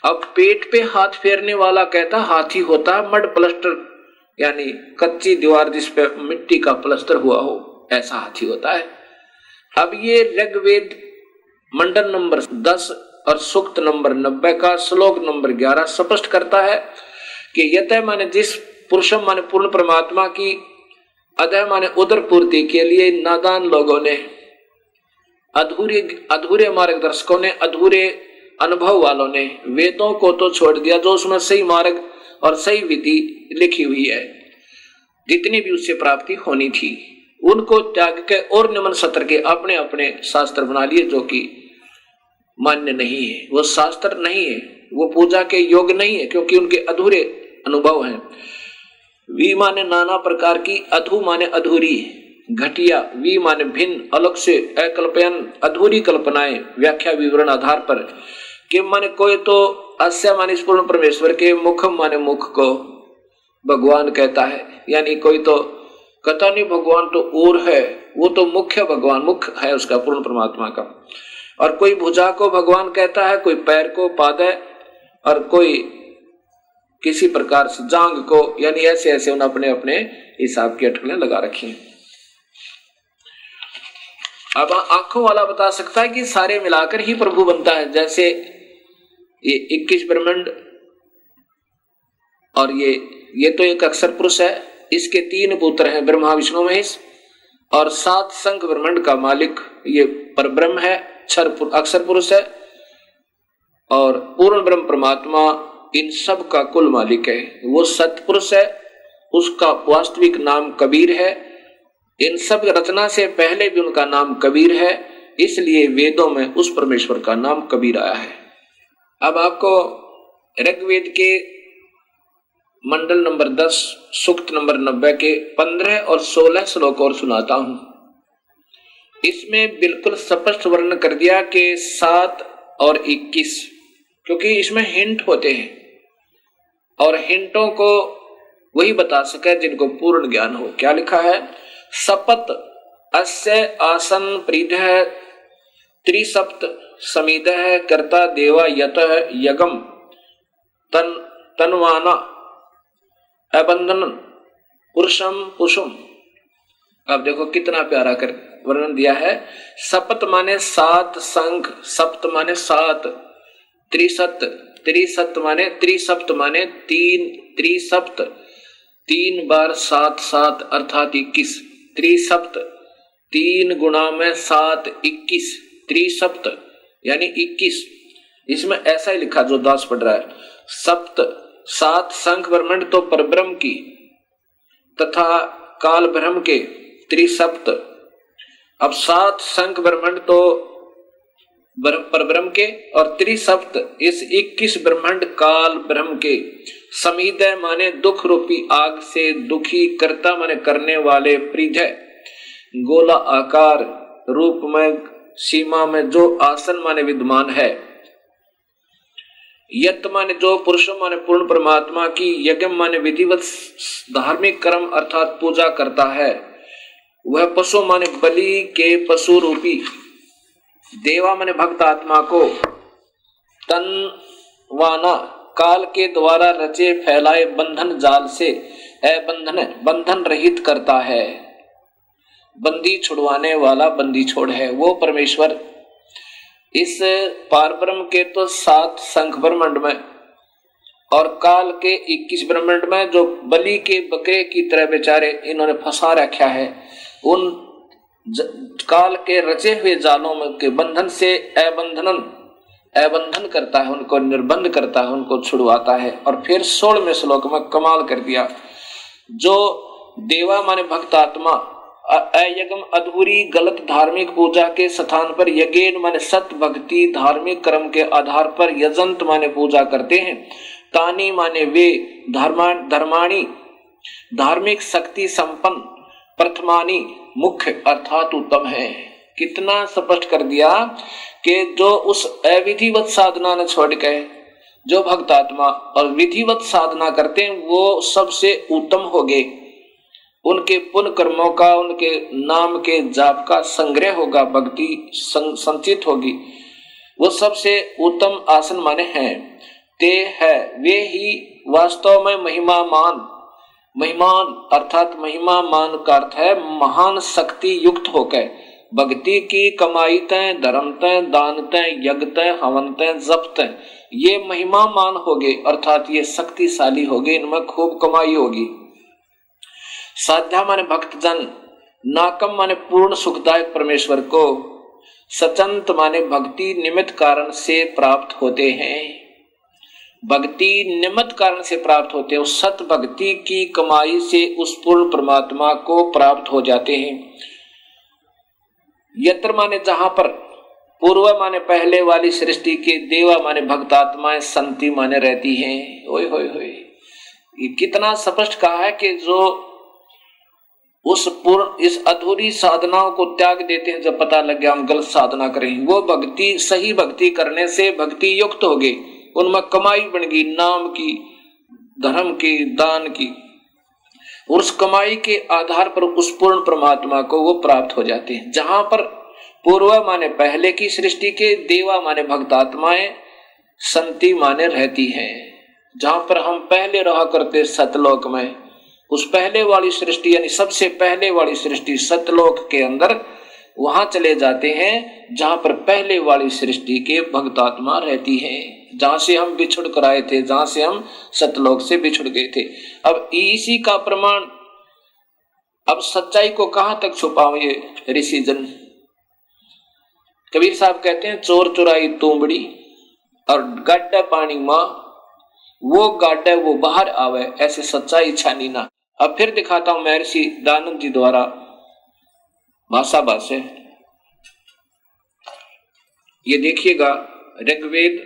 अब पेट पे हाथ फेरने वाला कहता हाथी होता है मड प्लास्टर, यानी कच्ची दीवार जिस पे मिट्टी का प्लास्टर हुआ हो, ऐसा हाथी होता है। अब ये ऋग्वेद मंडल नंबर 10 और सूक्त नंबर 90 का श्लोक नंबर 11 स्पष्ट करता है कि यतः माने जिस पुरुषम माने पूर्ण परमात्मा की अदय माने उदर पूर्ति के लिए नादान लोगों ने, अधूरे मार्गदर्शकों ने, अधूरे अनुभव वालों ने वेदों को तो छोड़ दिया, जो उसमें सही मार्ग और सही विधि लिखी हुई है, जितनी भी उससे प्राप्ति होनी थी, उनको त्याग के और निम्न सत्र के अपने अपने शास्त्र बना लिए, जो कि मान्य नहीं है। वो शास्त्र नहीं है, वो पूजा के योग नहीं है, क्योंकि उनके अधूरे अनुभव हैं। वी माने नाना प्रकार की, अधू माने अधूरी, घटिया, वी माने भिन्न, अलग से, अकल्पयन अधूरी कल्पनाएं, व्याख्या विवरण आधार पर। किम माने कोई तो अस्य माने पूर्ण परमेश्वर के, मुखम माने मुख को भगवान कहता है, यानी कोई तो कहता नहीं भगवान तो और है, वो तो मुख्य भगवान, मुख है उसका पूर्ण परमात्मा का। और कोई भुजा को भगवान कहता है, कोई पैर को पाद है, और कोई किसी प्रकार से जांग को, यानी ऐसे ऐसे उन्हें अपने अपने हिसाब की अटकलें लगा रखी हैं। अब आंखों वाला बता सकता है कि सारे मिलाकर ही प्रभु बनता है। जैसे ये 21 ब्रह्मांड और ये तो एक अक्षर पुरुष है, इसके 3 पुत्र हैं, ब्रह्मा विष्णु महेश, और 7 संख ब्रह्मांड का मालिक ये परब्रह्म है, अक्षर पुरुष है, और पूर्ण ब्रह्म परमात्मा इन सब का कुल मालिक है। वो सतपुरुष है, उसका वास्तविक नाम कबीर है। इन सब रचना से पहले भी उनका नाम कबीर है, इसलिए वेदों में उस परमेश्वर का नाम कबीर आया है। अब आपको ऋग्वेद के मंडल नंबर 10 सूक्त नंबर 90 के 15 और 16 श्लोक और सुनाता हूं। इसमें बिल्कुल स्पष्ट वर्णन कर दिया कि 7 और 21, क्योंकि इसमें हिंट होते हैं और हिंटों को वही बता सके जिनको पूर्ण ज्ञान हो। क्या लिखा है? सपत अस्य आसन प्रीधः त्रिसप्त समिदः कर्ता देवा यतः यगम तन्वाना अबंधन पुरुषम पुषुम। अब देखो कितना प्यारा कर वर्णन दिया है। सपत माने 7 संख, सप्त माने 7, त्रिसप्त माने त्रिसप्त माने 3, त्रिसप्त 3 बार 7 7 अर्थात 21, त्रिसप्त 3 गुणा में 7 21, त्रिसप्त यानी 21। इसमें ऐसा ही लिखा जो दास पढ़ रहा है। सप्त 7 संख ब्रह्मांड तो परब्रह्म की तथा काल ब्रह्म के त्रिसप्त। अब 7 संख ब्रह्मांड तो परब्रह्म के और त्रिसप्त इस 21 ब्रह्मांड काल ब्रह्म के। समीदय माने दुख रूपी आग से दुखी, कर्ता माने करने वाले, प्रीधय गोला आकार रूप में सीमा में जो आसन माने विद्यमान है, यत माने जो पुरुष माने पूर्ण परमात्मा की, यज्ञ माने विधिवत धार्मिक कर्म अर्थात पूजा करता है, वह पशु माने बलि के पशु रूपी, देवा माने भक्त आत्मा को, तनवाना काल के द्वारा रचे फैलाए बंधन जाल से अबंधन बंधन रहित करता है। बंदी छुड़वाने वाला बंदी छोड़ है वो परमेश्वर। इस पारब्रह्म के तो 7 शंख ब्रह्मांड में और काल के 21 ब्रह्मांड में जो बलि के बकरे की तरह बेचारे इन्होंने फंसा रखा है, उन काल के रचे हुए जालों में के बंधन से अबंधन करता है, उनको निर्बंध करता है, उनको छुड़वाता है। और फिर 16वें श्लोक में कमाल कर दिया, जो देवा माने भक्त आत्मा अयगम अधूरी गलत धार्मिक पूजा के स्थान पर यज्ञ माने सत्य भक्ति धार्मिक कर्म के आधार पर यजंत माने पूजा करते हैं। तानी माने वे धर्माणी धार्मिक शक्ति संपन्न प्रथमानी मुख्य अर्थात उत्तम है। कितना स्पष्ट कर दिया कि जो उस अविधिवत साधना न छोड़ के जो भक्त आत्मा और विधिवत साधना करते हैं वो सबसे उत्तम हो गए। उनके पुण्य कर्मों का उनके नाम के जाप का संग्रह होगा, भक्ति संचित होगी, वो सबसे उत्तम आसन माने हैं। ते है वे ही वास्तव में महिमान अर्थात महिमा मान का अर्थ है महान शक्ति युक्त होकर भक्ति की कमाई तय धर्म तय दान तय यज्ञ तय हवन तय जप तय ये महिमा मान होगे अर्थात ये शक्तिशाली होगे, इनमें खूब कमाई होगी। साध्या माने भक्तजन, नाकम माने पूर्ण सुखदायक परमेश्वर को, सचंत माने भक्ति निमित्त कारण से प्राप्त होते हैं। भक्ति निमित्त कारण से प्राप्त होते हैं, उस सत भक्ति की कमाई से उस पूर्ण परमात्मा को प्राप्त हो जाते हैं। यत्र माने जहां पर, पूर्व माने पहले वाली सृष्टि के, देवा माने भक्त आत्माएं, संति माने रहती हैं। ओए होए होए, ये कितना स्पष्ट कहा है कि जो उस पूर्ण इस अधूरी साधनाओं को त्याग देते हैं, जब पता लग गया हम गलत साधना करें, वो भक्ति सही भक्ति करने से भक्ति युक्त हो गए, उनमें कमाई बन गई नाम की, धर्म की, दान की, और उस कमाई के आधार पर उस पूर्ण परमात्मा को वो प्राप्त हो जाते हैं। जहां पर पूर्व माने पहले की सृष्टि के, देवा माने भक्त आत्माएं, संति माने रहती हैं। जहां पर हम पहले रहा करते सतलोक में, उस पहले वाली सृष्टि यानी सबसे पहले वाली सृष्टि सतलोक के अंदर, वहां चले जाते हैं जहां पर पहले वाली सृष्टि के भक्त आत्मा रहती है, जहां से हम बिछुड़ कर आए थे, जहां से हम सतलोक से बिछुड़ गए थे। अब इसी का प्रमाण, अब सच्चाई को कहां तक छुपाओ ये ऋषिजन। कबीर साहब कहते हैं चोर चुराई तुमड़ी और गड्ढा पानी मां, वो गाड्डा वो बाहर आवे, ऐसे सच्चाई छानी ना। अब फिर दिखाता हूं महर्षि दानंद जी द्वारा भाषा भाष्य, ये देखिएगा ऋग्वेद,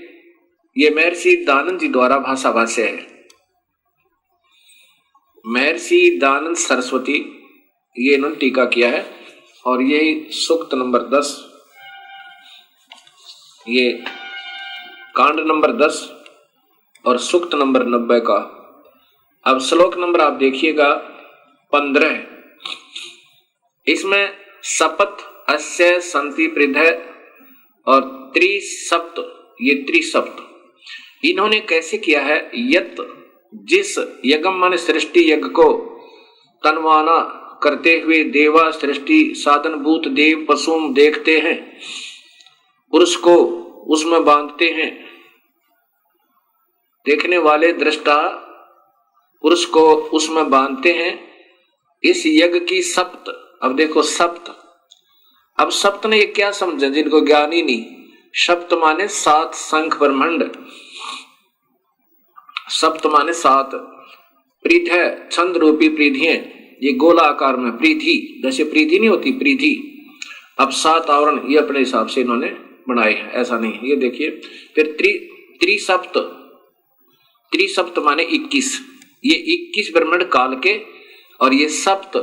ये महर्षि दानंद जी द्वारा भाषा भाष्य है। महर्षि दानंद सरस्वती ये इन्होंने टीका किया है, और यही सूक्त नंबर 10, ये कांड नंबर 10 और सूक्त नंबर 90 का। अब श्लोक नंबर आप देखिएगा 15, इसमें सपथ अस्य संति पृथ्य और त्रिसप्त, ये त्रिसप्त इन्होंने कैसे किया है। यत जिस यज्ञ माने सृष्टि यज्ञ को तनवाना करते हुए देवा सृष्टि साधनभूत देव पशुम देखते हैं, पुरुष को उसमें बांधते हैं, देखने वाले दृष्टा पुरुष को उसमें बांधते हैं। इस यज्ञ की सप्त, अब देखो सप्त, अब सप्त ने ये क्या समझे जिनको ज्ञान ही नहीं। सप्त माने 7 शंख ब्रह्मांड, सप्त माने 7, पृथ्वी छंद रूपी पृथ्वी, ये गोला आकार में पृथ्वी, जैसे पृथ्वी नहीं होती पृथ्वी, अब 7 आवरण ये अपने हिसाब से इन्होंने बनाए हैं, ऐसा नहीं। ये देखिए फिर त्रिसप्त, त्रिसप्त माने 21, ये 21 ब्रह्मांड काल के, और ये सप्त,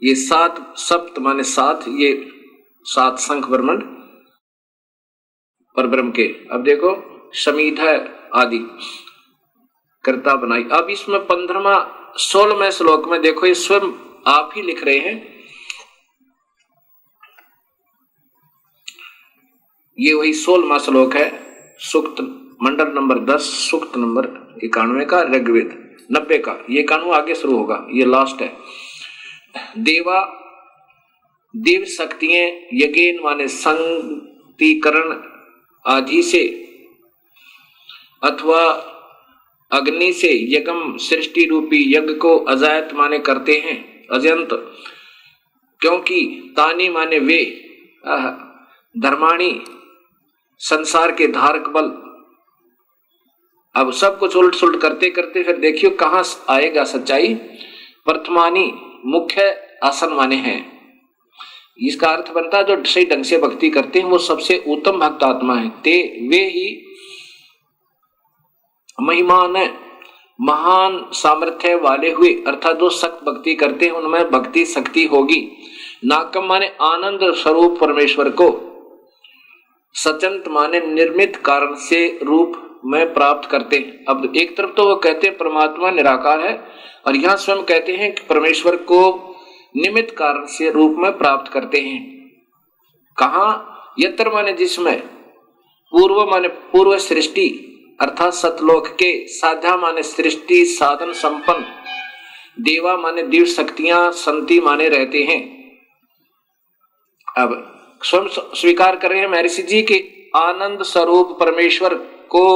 ये 7 सप्त माने 7, ये 7 शंख ब्रह्मांड पर ब्रह्म के। अब देखो समीधा आदि कर्ता बनाई। अब इसमें 15वां 16वें श्लोक में देखो, ये स्वयं आप ही लिख रहे हैं, ये वही 16वां श्लोक है, सूक्त मंडल नंबर 10 सूक्त नंबर 91 का, ऋग्वेद 90 का, ये 91 आगे शुरू होगा, ये लास्ट है। देवा दिव्य शक्तियां यज्ञ माने संगीकरण आदि से अथवा अग्नि से यज्ञ सृष्टि रूपी यज्ञ को अजायत माने करते हैं, अजंत, क्योंकि तानी माने वे, धर्माणी संसार के धारक बल। अब सब कुछ उलट सुलट करते करते फिर देखियो कहां आएगा सच्चाई। प्रथमानी मुख्य आसन माने हैं। इसका अर्थ बनता है जो सही ढंग से भक्ति करते हैं वो सबसे उत्तम भक्त आत्मा है। ते वे ही महिमान महान सामर्थ्य वाले हुए, अर्थात जो सख्त भक्ति करते हैं उनमें भक्ति शक्ति होगी। नाकम माने आनंद स्वरूप परमेश्वर को, सचंत माने निर्मित कारण से रूप में प्राप्त करते हैं। अब एक तरफ तो वो कहते हैं परमात्मा निराकार है और यहां स्वयं कहते हैं कि परमेश्वर को निमित्त कारण से रूप में प्राप्त करते हैं। कहां? यत्र माने जिसमें, पूर्व माने पूर्व सृष्टि अर्थात सतलोक के, साध्या माने सृष्टि साधन संपन्न, देवा माने दिव्य शक्तियां, संति माने रहते हैं। अब स्वयं स्वीकार कर रहे हैं महर्षि जी के आनंद स्वरूप परमेश्वर को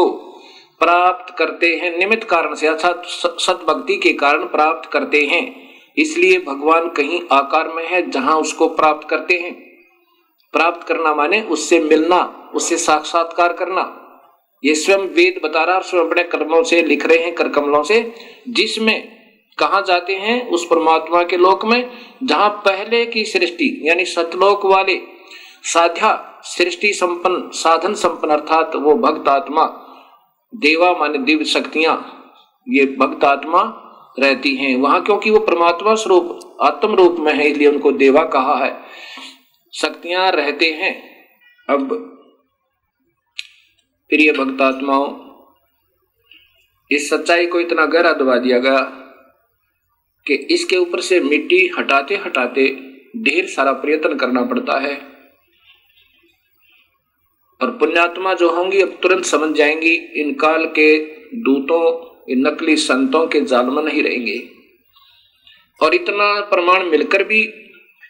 प्राप्त करते हैं निमित्त कारण से, अर्थात सतभक्ति के कारण प्राप्त करते हैं। इसलिए भगवान कहीं आकार में है जहां उसको प्राप्त करते हैं। प्राप्त करना माने उससे मिलना, उससे साक्षात्कार करना। ये स्वयं वेद बता रहा है और स्वयं अपने कर्मों से लिख रहे हैं, कर कमलों से, जिसमें कहा जाते हैं उस परमात्मा के लोक में जहां पहले की सृष्टि यानी सतलोक वाले साध्या सृष्टि संपन्न साधन संपन्न अर्थात वो भक्त आत्मा, देवा माने दिव्य शक्तियां, ये भक्त आत्मा रहती हैं वहां, क्योंकि वो परमात्मा स्वरूप आत्म रूप में है इसलिए उनको देवा कहा है, शक्तियां रहते हैं। अब प्रिय भक्त आत्माओं, इस सच्चाई को इतना गहरा दबा दिया गया कि इसके ऊपर से मिट्टी हटाते हटाते ढेर सारा प्रयत्न करना पड़ता है। और पुण्यात्मा जो होंगी अब तुरंत समझ जाएंगी इन काल के दूतों, इन नकली संतों के जाल में नहीं रहेंगे। और इतना प्रमाण मिलकर भी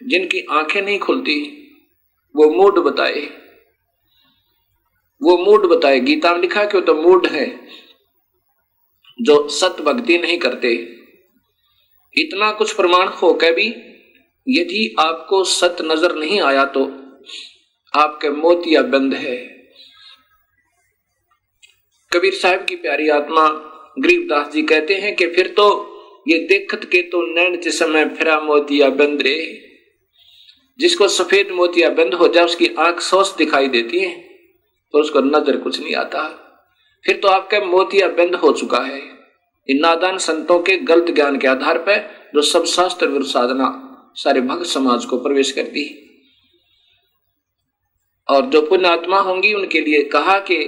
जिनकी आंखें नहीं खुलती वो मूढ़ बताए, वो मूढ़ बताए। गीता में लिखा कि वो तो मूढ़ है जो सत भक्ति नहीं करते। इतना कुछ प्रमाण होकर भी यदि आपको सत नजर नहीं आया तो आपके मोतिया बंद है। कबीर साहब की प्यारी आत्मा गरीबदास जी कहते हैं कि फिर तो ये देखत के तो नैन जिसमें फिरा मोतिया बंद रे। जिसको सफेद मोतिया बंद हो जाए उसकी आंख सोच दिखाई देती है तो उसको नजर कुछ नहीं आता। फिर तो आपका मोतिया बंद हो चुका है इन नादान संतों के गलत ज्ञान के आधार पर, जो सब शास्त्र विरुद्ध साधना सारे भक्त समाज को प्रवेश करती। और जो पुण्य आत्मा होंगी उनके लिए कहा कि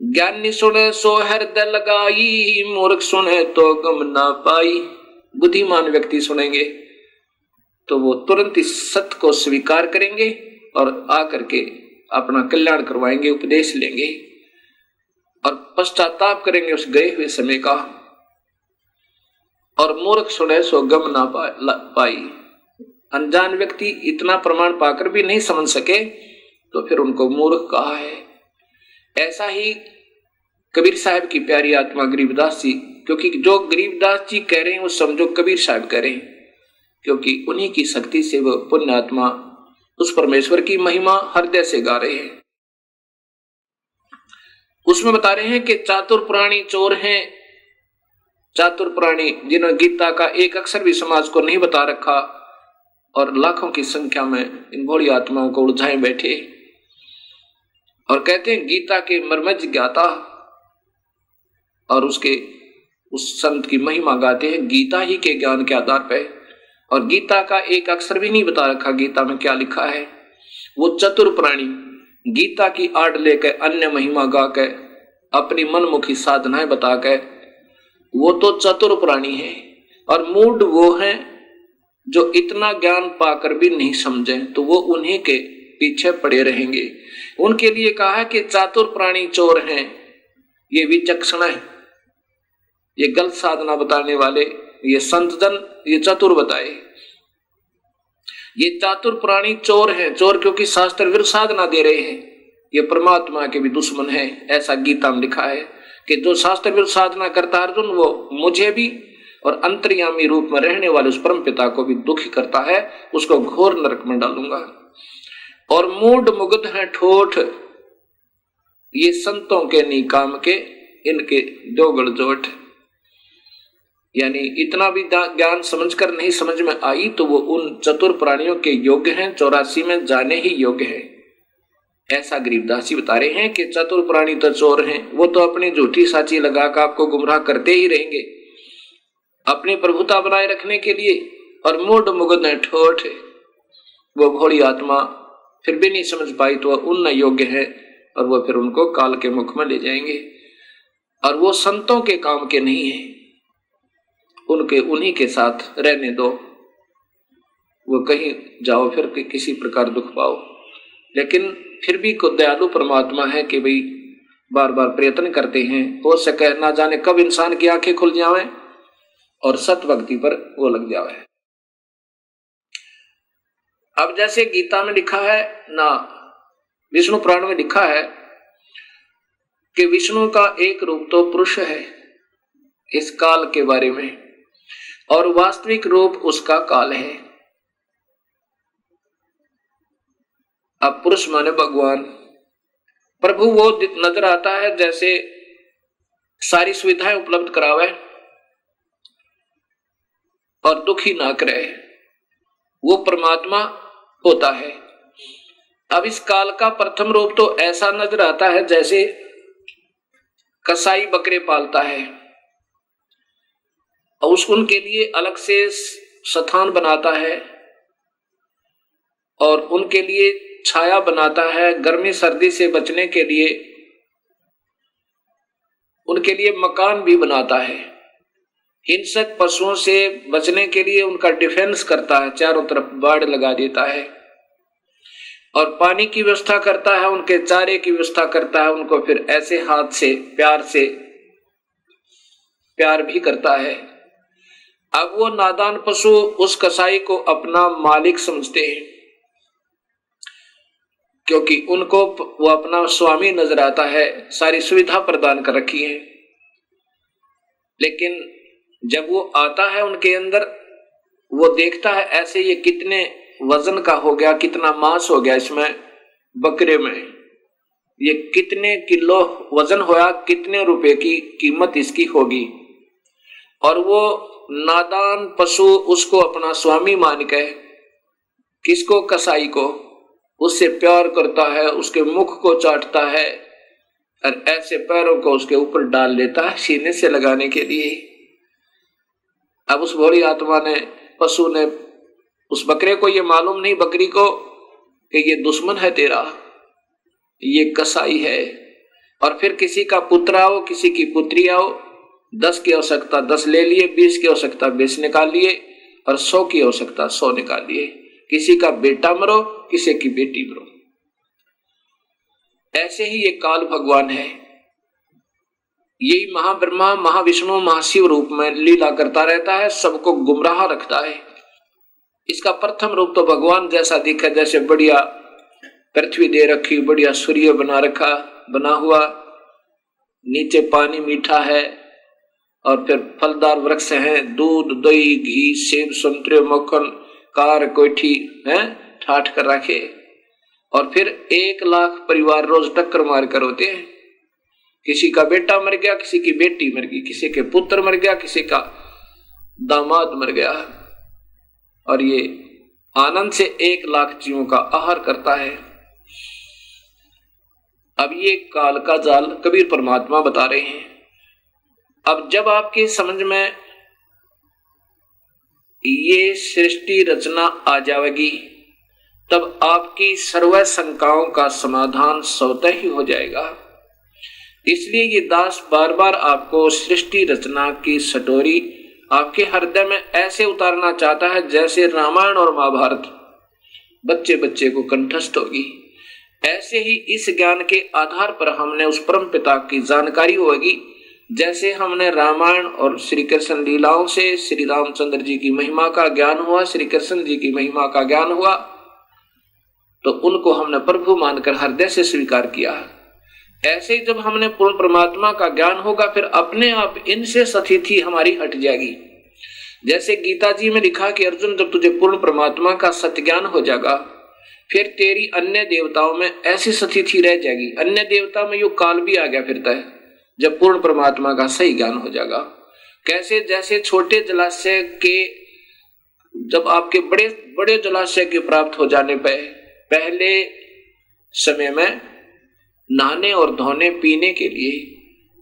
ज्ञानी सुने सो हृदय लगाई, मूर्ख सुने तो गम ना पाई। बुद्धिमान व्यक्ति सुनेंगे तो वो तुरंत इस सत्य को स्वीकार करेंगे और आकर के अपना कल्याण करवाएंगे, उपदेश लेंगे और पश्चाताप करेंगे उस गए हुए समय का। और मूर्ख सुने सो गम ना पाई। अनजान व्यक्ति इतना प्रमाण पाकर भी नहीं समझ सके तो फिर उनको मूर्ख कहा है। ऐसा ही कबीर साहब की प्यारी आत्मा गरीबदास जी, क्योंकि जो गरीबदास जी कह रहे हैं वो समझो कबीर साहब कह रहे हैं, क्योंकि उन्हीं की शक्ति से वो पुण्य आत्मा उस परमेश्वर की महिमा हृदय से गा रहे हैं। उसमें बता रहे हैं कि चातुर प्राणी चोर हैं। चातुर प्राणी जिन्होंने गीता का एक अक्षर भी समाज को नहीं बता रखा और लाखों की संख्या में इन भोली आत्माओं को उलझाए बैठे और कहते हैं गीता के मर्मज्ञ ज्ञाता, और उसके उस संत की महिमा गाते हैं गीता ही के ज्ञान के आधार पर। और गीता का एक अक्षर भी नहीं बता रखा गीता में क्या लिखा है। वो चतुर प्राणी गीता की आड़ लेकर अन्य महिमा गाकर अपनी मनमुखी साधनाएं बताकर वो तो चतुर प्राणी है। और मूढ़ वो हैं जो इतना ज्ञान पाकर भी नहीं समझे तो वो उन्हीं के पीछे पड़े रहेंगे। उनके लिए कहा है कि चातुर प्राणी चोर हैं, ये विचक्षण है, ये गलत साधना बताने वाले, ये संत जन ये चतुर बताए। ये चातुर प्राणी चोर हैं, चोर क्योंकि शास्त्र विरुद्ध साधना दे रहे हैं, ये परमात्मा के भी दुश्मन है। ऐसा गीता में लिखा है कि जो शास्त्र विरुद्ध साधना करता है अर्जुन, वो मुझे भी और अंतर्यामी रूप में रहने वाले उस परम पिता को भी दुखी करता है, उसको घोर नरक में डालूंगा। और मूढ़ मुग्ध हैं ठोठ, ये संतों के निकाम के, इनके दो गलजोट। यानी इतना भी ज्ञान समझकर नहीं समझ में आई तो वो उन चतुर प्राणियों के योग्य हैं, 84 में जाने ही योग्य है। ऐसा गरीबदास जी बता रहे हैं कि चतुर प्राणी तो चोर हैं, वो तो अपनी झूठी साची लगाकर आपको गुमराह करते ही रहेंगे अपनी प्रभुता बनाए रखने के लिए। और मूढ़ मुग्ध है ठोठ, वो भोली आत्मा फिर भी नहीं समझ पाई तो उन योग्य है, और वो फिर उनको काल के मुख में ले जाएंगे। और वो संतों के काम के नहीं है, उनके उन्हीं के साथ रहने दो, वो कहीं जाओ फिर किसी प्रकार दुख पाओ। लेकिन फिर भी को दयालु परमात्मा है कि भाई बार बार प्रयत्न करते हैं, हो सके ना जाने कब इंसान की आंखें खुल जावे और सत भक्ति पर वो लग जावे। अब जैसे गीता में लिखा है ना, विष्णु पुराण में लिखा है कि विष्णु का एक रूप तो पुरुष है इस काल के बारे में, और वास्तविक रूप उसका काल है। अब पुरुष माने भगवान, प्रभु वो नजर आता है जैसे सारी सुविधाएं उपलब्ध करावे और दुखी ना करे, वो परमात्मा होता है। अब इस काल का प्रथम रूप तो ऐसा नजर आता है जैसे कसाई बकरे पालता है और उनके लिए अलग से स्थान बनाता है और उनके लिए छाया बनाता है, गर्मी सर्दी से बचने के लिए उनके लिए मकान भी बनाता है, हिंसक पशुओं से बचने के लिए उनका डिफेंस करता है, चारों तरफ बाड़ लगा देता है, और पानी की व्यवस्था करता है, उनके चारे की व्यवस्था करता है, उनको फिर ऐसे हाथ से प्यार भी करता है। अब वो नादान पशु उस कसाई को अपना मालिक समझते हैं क्योंकि उनको वो अपना स्वामी नजर आता है, सारी सुविधा प्रदान कर रखी है। लेकिन जब वो आता है उनके अंदर, वो देखता है ऐसे ये कितने वजन का हो गया, कितना मांस हो गया इसमें, बकरे में ये कितने किलो वजन होया, कितने रुपए की कीमत इसकी होगी। और वो नादान पशु उसको अपना स्वामी मान के, किसको, कसाई को, उससे प्यार करता है, उसके मुख को चाटता है और ऐसे पैरों को उसके ऊपर डाल लेता है सीने से लगाने के लिए। अब उस भोली आत्मा ने, पशु ने, उस बकरे को ये मालूम नहीं, बकरी को, कि ये दुश्मन है तेरा, ये कसाई है। और फिर किसी का पुत्र आओ, किसी की पुत्री आओ, 10 की आवश्यकता 10 ले लिए, 20 की आवश्यकता 20 निकाल लिए और 100 की आवश्यकता 100 निकाल लिए। किसी का बेटा मरो, किसी की बेटी मरो। ऐसे ही ये काल भगवान है, यही महाब्रह्मा, महाविष्णु, महाशिव रूप में लीला करता रहता है, सबको गुमराह रखता है। इसका प्रथम रूप तो भगवान जैसा दिखा, जैसे बढ़िया पृथ्वी दे रखी, बढ़िया सूर्य बना हुआ, नीचे पानी मीठा है और फिर फलदार वृक्ष हैं, दूध, दही, घी, सेब, संतरे, मक्खन, कार, कोठी है ठाठ कर रखे। और फिर 1 लाख परिवार रोज टक्कर मार कर होते हैं, किसी का बेटा मर गया, किसी की बेटी मर गई, किसी के पुत्र मर गया, किसी का दामाद मर गया, और ये आनंद से 1 लाख जीवों का आहार करता है। अब ये काल का जाल कबीर परमात्मा बता रहे हैं। अब जब आपकी समझ में ये सृष्टि रचना आ जाएगी, तब आपकी सर्व शंकाओं का समाधान स्वतः ही हो जाएगा। इसलिए ये दास बार बार आपको सृष्टि रचना की सटोरी आपके हृदय में ऐसे उतारना चाहता है जैसे रामायण और महाभारत बच्चे बच्चे को कंठस्थ होगी। ऐसे ही इस ज्ञान के आधार पर हमने उस परम पिता की जानकारी होगी जैसे हमने रामायण और श्री कृष्ण लीलाओं से श्री रामचंद्र जी की महिमा का ज्ञान हुआ, श्री कृष्ण जी की महिमा का ज्ञान हुआ, तो उनको हमने प्रभु मानकर हृदय से स्वीकार किया। ऐसे ही जब हमने पूर्ण परमात्मा का ज्ञान होगा, फिर अपने आप इनसे स्थिति हमारी हट जाएगी। जैसे गीता जी में लिखा कि अर्जुन, जब तुझे पूर्ण परमात्मा का सत्य ज्ञान हो जाएगा, फिर तेरी अन्य देवताओं में ऐसी स्थिति रह जाएगी। अन्य देवता में यो काल भी आ गया फिरता है जब पूर्ण परमात्मा का सही ज्ञान हो जाएगा। कैसे? जैसे छोटे जलाशय के, जब आपके बड़े बड़े जलाशय के प्राप्त हो जाने पर पहले समय में नहाने और धोने पीने के लिए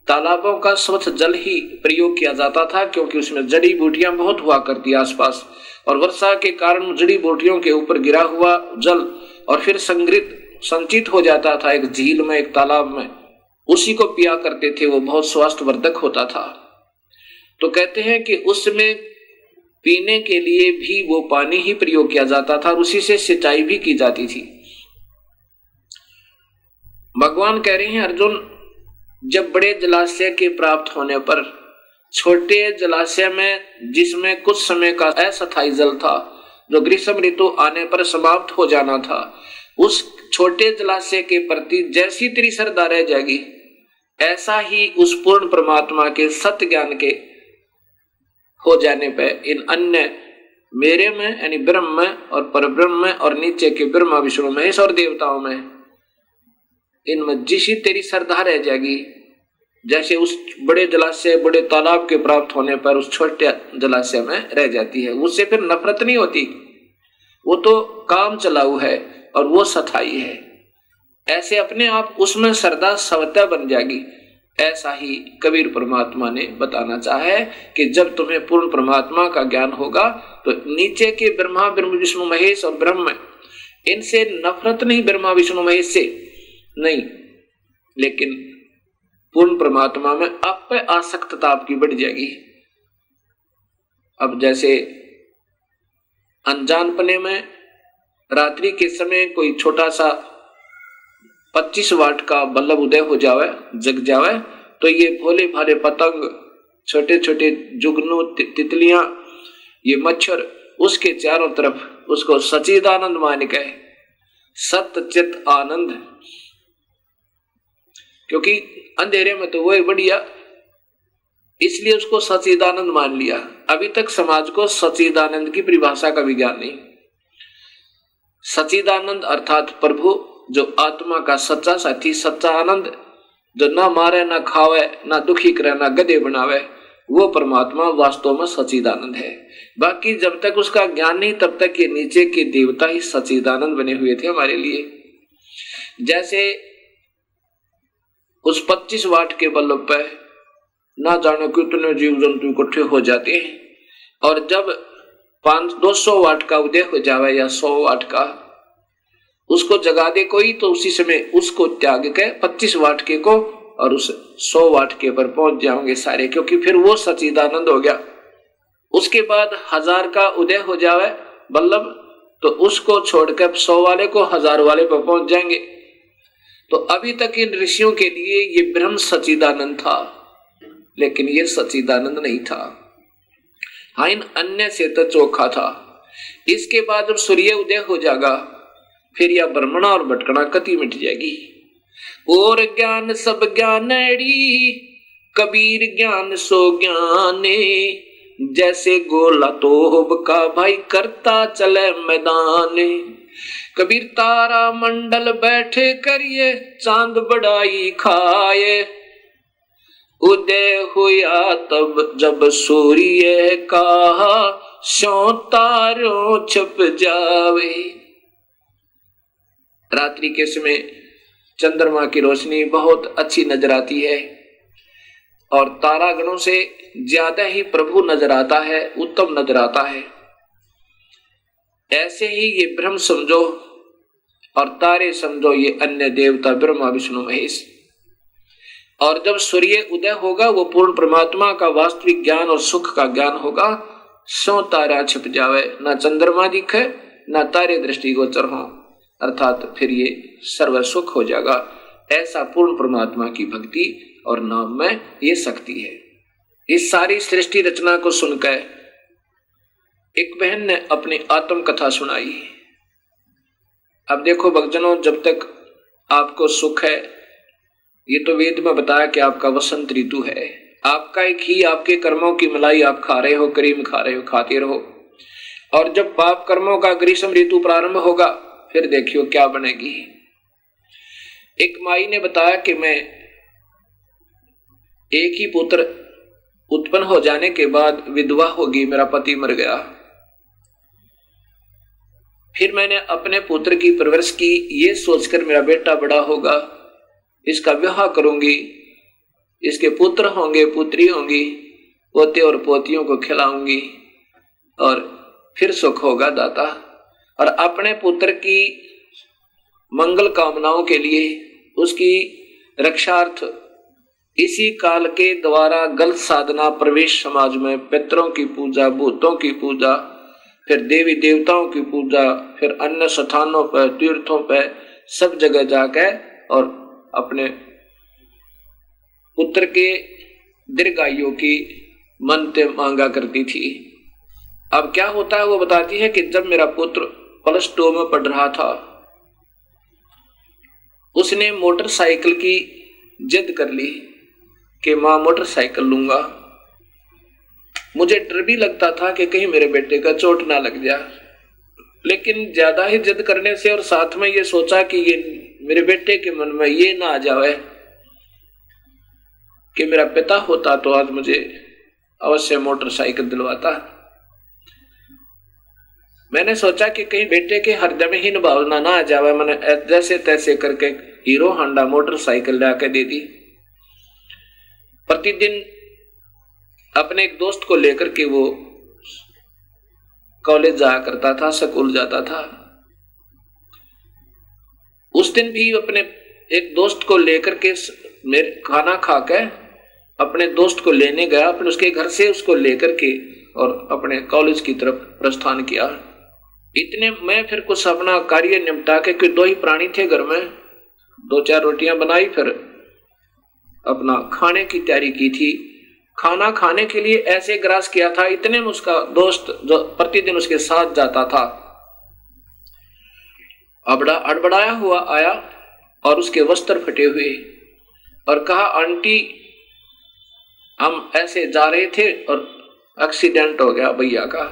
तालाबों का स्वच्छ जल ही प्रयोग किया जाता था, क्योंकि उसमें जड़ी बूटियां बहुत हुआ करती आसपास, और वर्षा के कारण जड़ी बूटियों के ऊपर गिरा हुआ जल और फिर संचित हो जाता था एक झील में, एक तालाब में, उसी को पिया करते थे। वो बहुत स्वास्थ्यवर्धक होता था। तो कहते हैं कि उसमें पीने के लिए भी वो पानी ही प्रयोग किया जाता था और उसी से सिंचाई भी की जाती थी। भगवान कह रहे हैं, अर्जुन, जब बड़े जलाशय के प्राप्त होने पर छोटे जलाशय में, जिसमें कुछ समय का अस्थायी जल था जो ग्रीष्म ऋतु आने पर समाप्त हो जाना था, उस छोटे जलाशय के प्रति जैसी तेरी श्रद्धा रह जाएगी, ऐसा ही उस पूर्ण परमात्मा के सत्य ज्ञान के हो जाने पर इन अन्य मेरे में यानी ब्रह्म में और परब्रह्म में और नीचे के ब्रह्मा विष्णु महेश और देवताओं में, इनमें जिसी तेरी श्रद्धा रह जाएगी, जैसे उस बड़े जलाशय बड़े तालाब के प्राप्त होने पर उस छोटे जलाशय में रह जाती है। उससे फिर नफरत नहीं होती, वो तो काम चलाऊ है और वो सथाई है। ऐसे अपने आप उसमें श्रद्धा स्वतः बन जाएगी। ऐसा ही कबीर परमात्मा ने बताना चाहा है कि जब तुम्हें पूर्ण परमात्मा का ज्ञान होगा तो नीचे के ब्रह्मा विष्णु महेश और ब्रह्म, इनसे नफरत नहीं, ब्रह्मा विष्णु महेश से नहीं, लेकिन पूर्ण परमात्मा में आप पे आसक्तता आपकी बढ़ जाएगी। अब जैसे अनजानपने में रात्रि के समय कोई छोटा सा 25 वाट का बल्ब उदय हो जावे, जग जावे, तो ये भोले भाले पतंग, छोटे छोटे जुगनू, तितलियां, ये मच्छर उसके चारों तरफ उसको सच्चिदानंद मान के, सत्य चित आनंद, क्योंकि अंधेरे में तो वही बढ़िया, इसलिए उसको सच्चिदानंद मान लिया। अभी तक समाज को सच्चिदानंद की परिभाषा का भी ज्ञान नहीं। सच्चिदानंद अर्थात प्रभु, जो आत्मा का सच्चा साथी, सच्चा आनंद, जो ना मारे ना खावे ना दुखी करे ना गधे बनावे, वो परमात्मा वास्तव में सच्चिदानंद है। बाकी जब तक उसका ज्ञान नहीं तब तक ये नीचे के देवता ही सच्चिदानंद बने हुए थे हमारे लिए। जैसे उस 25 वाट के बल्ब पे ना जाने कितने जीव जंतु इकट्ठे हो जाते हैं, और जब 200 वाट का उदय हो जावे या 100 वाट का, उसको जगा दे कोई, तो उसी समय उसको त्याग के 25 वाट के को और उस 100 वाट के पर पहुंच जाओगे सारे, क्योंकि फिर वो सच्चिदानंद हो गया। उसके बाद 1000 का उदय हो जावे बल्लभ, तो उसको छोड़कर 100 वाले को 1000 वाले पर पहुंच जाएंगे। तो अभी तक इन ऋषियों के लिए ये ब्रह्म सच्चिदानंद था, लेकिन ये सच्चिदानंद नहीं था। हाँ, इन अन्य से तो चोखा था। इसके बाद जब सूर्य उदय हो जाएगा, फिर यह भ्रमणा और भटकना कति मिट जाएगी। और ज्ञान सब ज्ञानड़ी, कबीर ज्ञान सो ज्ञाने, जैसे गोला तोब का भाई करता चले मैदाने। कबीर तारा मंडल बैठे करिए, चांद बड़ाई खाए, उदय हुआ तब जब सूर्य का सो तारों छप जावे। रात्रि के समय चंद्रमा की रोशनी बहुत अच्छी नजर आती है और तारागणों से ज्यादा ही प्रभु नजर आता है, उत्तम नजर आता है। ऐसे ही ये ब्रह्म समझो और तारे समझो, ये अन्य देवता ब्रह्मा विष्णु महेश। और जब सूर्य उदय होगा, वो पूर्ण परमात्मा का वास्तविक ज्ञान और सुख का ज्ञान होगा। 100 तारा छिप जावे, ना चंद्रमा दिखे ना तारे दृष्टिगोचर हो, अर्थात फिर ये सर्व सुख हो जाएगा। ऐसा पूर्ण परमात्मा की भक्ति और नाम में ये शक्ति है। इस सारी सृष्टि रचना को सुनकर एक बहन ने अपनी आत्म कथा सुनाई। अब देखो भक्तजनों, जब तक आपको सुख है, ये तो वेद में बताया कि आपका वसंत ऋतु है, आपका एक ही, आपके कर्मों की मलाई आप खा रहे हो, करीम खा रहे हो, खाते रहो। और जब पाप कर्मों का ग्रीष्म ऋतु प्रारंभ होगा, फिर देखियो क्या बनेगी। एक माई ने बताया कि मैं एक ही पुत्र उत्पन्न हो जाने के बाद विधवा होगी, मेरा पति मर गया। फिर मैंने अपने पुत्र की परवरिश की, ये सोचकर मेरा बेटा बड़ा होगा, इसका विवाह करूंगी, इसके पुत्र होंगे, पुत्री होंगी, पोते और पोतियों को खिलाऊंगी और फिर सुख होगा दाता। और अपने पुत्र की मंगल कामनाओं के लिए, उसकी रक्षार्थ इसी काल के द्वारा गलत साधना, प्रवेश समाज में पितरों की पूजा, भूतों की पूजा, फिर देवी देवताओं की पूजा, फिर अन्य स्थानों पर, तीर्थों पर, सब जगह जाकर और अपने पुत्र के दीर्घायु की मन्नतें मांगा करती थी। अब क्या होता है वो बताती है कि जब मेरा पुत्र +2 में पढ़ रहा था, उसने मोटरसाइकिल की जिद कर ली कि मां मोटरसाइकिल लूंगा। मुझे डर भी लगता था कि कहीं मेरे बेटे का चोट ना लग जाए, लेकिन ज्यादा ही जिद करने से और साथ में ये सोचा कि ये मेरे बेटे के मन में ये ना आ जाए कि मेरा पिता होता तो आज मुझे अवश्य मोटरसाइकिल दिलवाता। मैंने सोचा कि कहीं बेटे के हृदय में हीन भावना ना आ जाए। मैंने जैसे तैसे करके हीरो होंडा मोटरसाइकिल लाकर दे दी। प्रतिदिन अपने एक दोस्त को लेकर के वो कॉलेज जाया करता था, स्कूल जाता था। उस दिन भी अपने एक दोस्त को लेकर के मेरे खाना खा के अपने दोस्त को लेने गया, अपने उसके घर से उसको लेकर के और अपने कॉलेज की तरफ प्रस्थान किया। इतने में फिर कुछ अपना कार्य निपटा के, क्योंकि 2 ही प्राणी थे घर में, 2-4 रोटियां बनाई, फिर अपना खाने की तैयारी की थी। खाना खाने के लिए ऐसे ग्रास किया था, इतने में उसका दोस्त जो प्रतिदिन उसके साथ जाता था अड़बड़ाया हुआ आया और उसके वस्त्र फटे हुए और कहा, आंटी हम ऐसे जा रहे थे और एक्सीडेंट हो गया भैया का।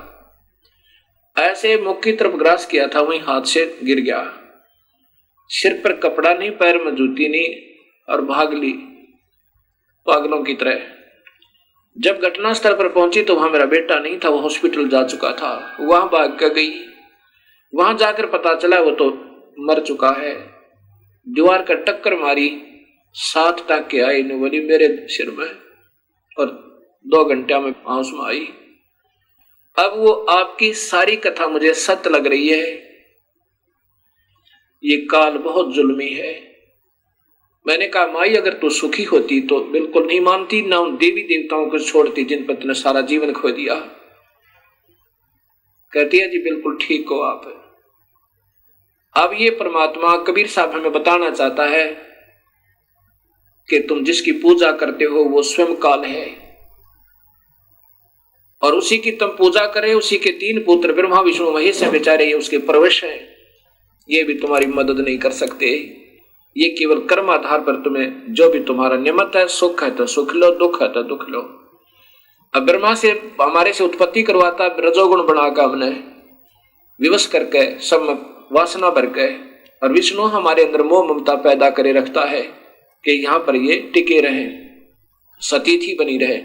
ऐसे मुख की तरफ ग्रास किया था, वहीं हाथ से गिर गया। सिर पर कपड़ा नहीं, पैर में जूती नहीं, और भाग ली पागलों की तरह। जब घटनास्थल पर पहुंची तो वहां मेरा बेटा नहीं था, वो हॉस्पिटल जा चुका था। वहां भाग कर गई, वहां जाकर पता चला वो तो मर चुका है। दीवार का टक्कर मारी, 7 टाँके आए बोली मेरे सिर में और 2 घंटे में आंस में आई। अब वो आपकी सारी कथा मुझे सत्य लग रही है। ये काल बहुत जुल्मी है। मैंने कहा, माई अगर तू सुखी होती तो बिल्कुल नहीं मानती, ना उन देवी देवताओं को छोड़ती जिन पर तूने सारा जीवन खो दिया। कहती है, जी बिल्कुल ठीक हो आप। अब ये परमात्मा कबीर साहब हमें बताना चाहता है कि तुम जिसकी पूजा करते हो वो स्वयं काल है, और उसी की तुम पूजा करे। उसी के 3 पुत्र ब्रह्मा विष्णु महेश है, बेचारे ये उसके प्रवेश है, ये भी तुम्हारी मदद नहीं कर सकते। ये केवल कर्म आधार पर तुम्हें जो भी तुम्हारा नियमित है, सुख है तो सुख लो, दुख है तो दुख लो। अब ब्रह्मा से हमारे से उत्पत्ति करवाता, रजोगुण बनाकर हमने विवश करके सब में वासना भर के, और विष्णु हमारे अंदर मोह ममता पैदा करे रखता है कि यहाँ पर ये टिके रहे, सतीथी बनी रहे।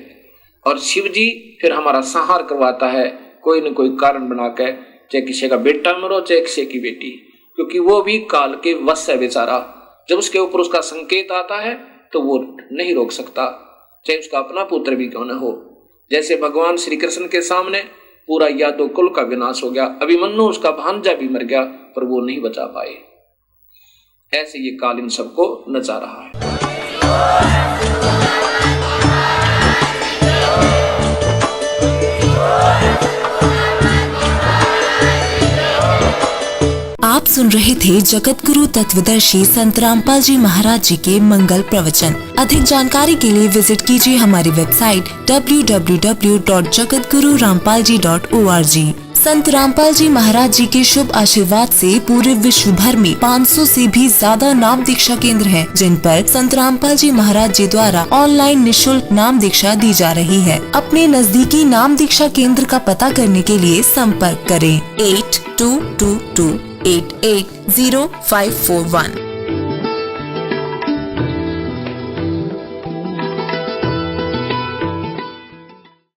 और शिव जी फिर हमारा संहार करवाता है कोई न कोई कारण बनाकर, चाहे किसी का बेटा मरो, चाहे किसी की बेटी, क्योंकि वो भी काल के वश है बेचारा। जब उसके ऊपर उसका संकेत आता है तो वो नहीं रोक सकता, चाहे उसका अपना पुत्र भी क्यों न हो। जैसे भगवान श्री कृष्ण के सामने पूरा यादव कुल का विनाश हो गया, अभिमन्यु उसका भांजा भी मर गया, पर वो नहीं बचा पाए। ऐसे ये काल इन सबको नचा रहा है। आप सुन रहे थे जगत गुरु तत्वदर्शी संत रामपाल जी महाराज जी के मंगल प्रवचन। अधिक जानकारी के लिए विजिट कीजिए हमारी वेबसाइट www.jagatgururampalji.org। संत रामपाल जी महाराज जी के शुभ आशीर्वाद से पूरे विश्व भर में 500 से भी ज्यादा नाम दीक्षा केंद्र हैं, जिन पर संत रामपाल जी महाराज जी द्वारा ऑनलाइन निशुल्क नाम दीक्षा दी जा रही है। अपने नजदीकी नाम दीक्षा केंद्र का पता करने के लिए संपर्क करें 8222880541।